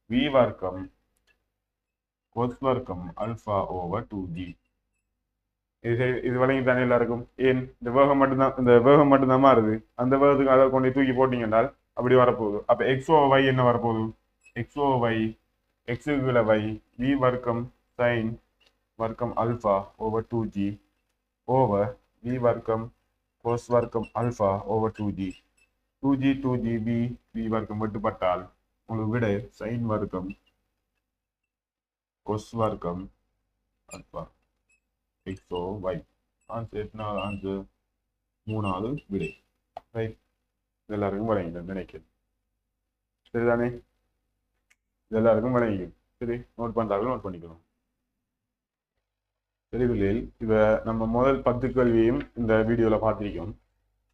வி வர்க்கம் கொஸ் வர்க்கம் அல்பா ஓவர் 2g. இது வழங்கி தானே எல்லாருக்கும். ஏன் இந்த வேகம் மட்டும்தான் மாறுது, அந்த வேகத்துக்கு அதை கொண்டு தூக்கி போட்டீங்கன்னால் அப்படி வரப்போகுது. அப்ப எக்ஸ் ஓ ஒய் என்ன வரப்போகுது, எக்ஸ் ஓ ஒய் எக்ஸுக்குள்ள வை வி வர்க்கம் சைன் வர்க்கம் alpha over 2g over v வர்க்கம் கோஸ் வர்க்கம் அல்பா ஓவர் 2g வி வர்க்கம் வெட்டுப்பட்டால் உங்களுக்கு விட சைன் வர்க்கம் கொஸ் வர்க்கம் அல்பா எக்ஸோ ஒய். ஆன்சர் 3வது விடை. ரைட், எல்லாருக்கும் வழங்கிடும் நினைக்கிறேன். சரிதானே, எல்லாருக்கும் வழங்கிடும். சரி, நோட் பண்றாங்க, நோட் பண்ணிக்கணும். தெளிவில் இதை நம்ம முதல் 10 கேள்வியும் இந்த வீடியோவில் பார்த்திருக்கோம்.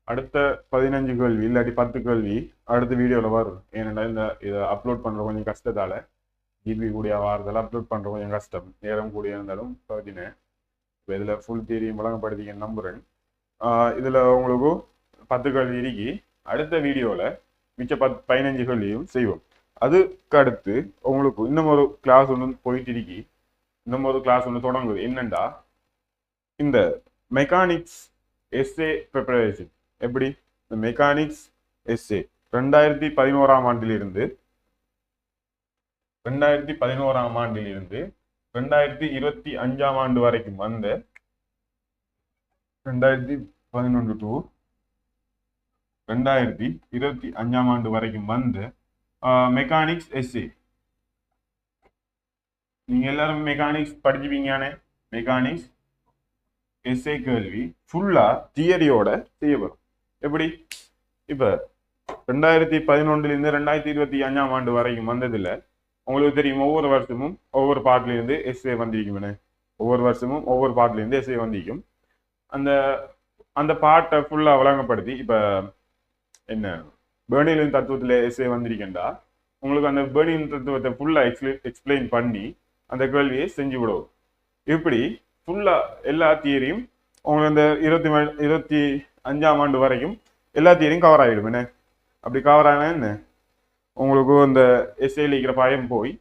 அடுத்த 15 கேள்வி இல்லாட்டி 10 கேள்வி அடுத்த வீடியோவில் வரும். ஏன்னா இதை அப்லோட் பண்ணுற கொஞ்சம் கஷ்டத்தால் ஜிபி கூடிய வாரத்தில் அப்லோட் பண்ணுற கொஞ்சம் கஷ்டம், நேரம் கூடிய இருந்தாலும் பார்த்தீங்கன்னா இப்போ இதில் ஃபுல் தியரியும் வழங்கப்படுத்திக்க நம்புகிறேன். இதில் உங்களுக்கு 10 கேள்வி இருக்கி அடுத்த வீடியோவில் மிச்ச 15 கேள்வியும் செய்வோம். அதுக்கு அடுத்து உங்களுக்கு இன்னும் ஒரு கிளாஸ் ஒன்று போயிட்டு இருக்கி, இன்னும் ஒரு கிளாஸ் ஒன்று தொடங்குது. என்னண்டா இந்த மெக்கானிக்ஸ் எஸ்ஏ ப்ரிப்பரேஷன். எப்படி இந்த மெக்கானிக்ஸ் எஸ்ஏ 2011ஆம் ஆண்டிலிருந்து 2025ஆம் ஆண்டு வரைக்கும் வந்த 2011 டு 2025ஆம் ஆண்டு வரைக்கும் வந்த மெக்கானிக்ஸ் எஸ்ஏ. நீங்க எல்லாரும் மெக்கானிக்ஸ் படிச்சுப்பீங்கன்னு. மெக்கானிக்ஸ் எஸ்ஏ கேள்வி ஃபுல்லா தியரியோட செய்யப்படும். எப்படி இப்ப 2011 2025ஆம் ஆண்டு வரைக்கும் வந்ததுல உங்களுக்கு தெரியும் ஒவ்வொரு வருஷமும் ஒவ்வொரு பாட்டில இருந்து எஸ்ஏ வந்திருக்கும். ஒவ்வொரு வருஷமும் ஒவ்வொரு பாட்டில இருந்து எஸ்ஏ வந்திருக்கும். அந்த பாட்டை ஃபுல்லா வழங்கப்படுத்தி இப்ப என்ன பெர்னிலின் தத்துவத்துல எஸ்ஏ வந்திருக்கேன்டா உங்களுக்கு அந்த பெர்னிலின் தத்துவத்தை ஃபுல்லா எக்ஸ்பிளைன் பண்ணி அந்த கேள்வியை செஞ்சு விடுவோம். இப்படி ஃபுல்லா எல்லா தியரியும் உங்களுக்கு அந்த 25ஆம் ஆண்டு வரைக்கும் எல்லா தியரியும் கவர் ஆகிடும். என்ன அப்படி கவர் ஆனா என்ன உங்களுக்கு அந்த எஸ்ஏல இருக்கிற பயம் போய்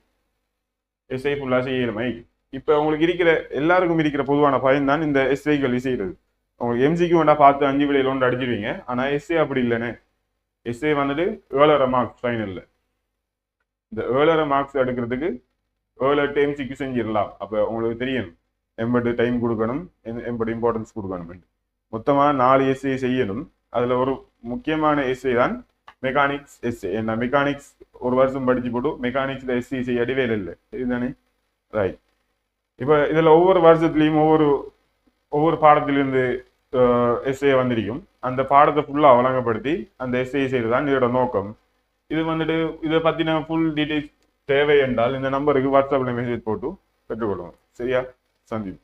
எஸ்ஐ ஃபுல்லா செய்யணுமே. இப்போ உங்களுக்கு எல்லாருக்கும் இருக்கிற பொதுவான பயம் தான் இந்த எஸ்ஐ கேள்வி செய்யறது. உங்களுக்கு எம்சிக்கு வேண்டா பார்த்து 5 விடையில ஒன்று அடிச்சிருவீங்க. ஆனா எஸ்ஏ அப்படி இல்லைன்னு. எஸ்ஏ வந்துட்டு 7.5 மார்க்ஸ் ஃபைனல்ல. இந்த 7.5 மார்க்ஸ் எடுக்கிறதுக்கு 7-8 எம்சிக்கு செஞ்சிடலாம். அப்போ உங்களுக்கு தெரியும் எம்பது டைம் கொடுக்கணும், எம்பது இம்பார்ட்டன்ஸ் கொடுக்கணும். மொத்தமா 4 எஸ்ஏ செய்யணும். அதுல ஒரு முக்கியமான எஸ்ஏ தான் மெக்கானிக்ஸ் எஸ்ஏ. என்ன மெக்கானிக்ஸ் ஒரு வருஷம் படிச்சு போட்டு மெக்கானிக்ஸ்ல எஸ்சி செய்ய வேலை இல்லை. இதுதானே ரைட். இப்போ இதுல ஒவ்வொரு வருஷத்துலயும் ஒவ்வொரு பாடத்திலிருந்து எஸ்ஏ வந்திருக்கும். அந்த பாடத்தை ஃபுல்லா வழங்கப்படுத்தி அந்த எஸ்ஏ செய்யறதுதான் இதோட நோக்கம். இது வந்துட்டு இதை பத்தின ஃபுல் டீடைல்ஸ் தேவை என்றால் இந்த நம்பருக்கு வாட்ஸ்அப்ல மெசேஜ் போட்டு பெற்றுக்கொள்ளுவோம். சரியா, சந்தீப்.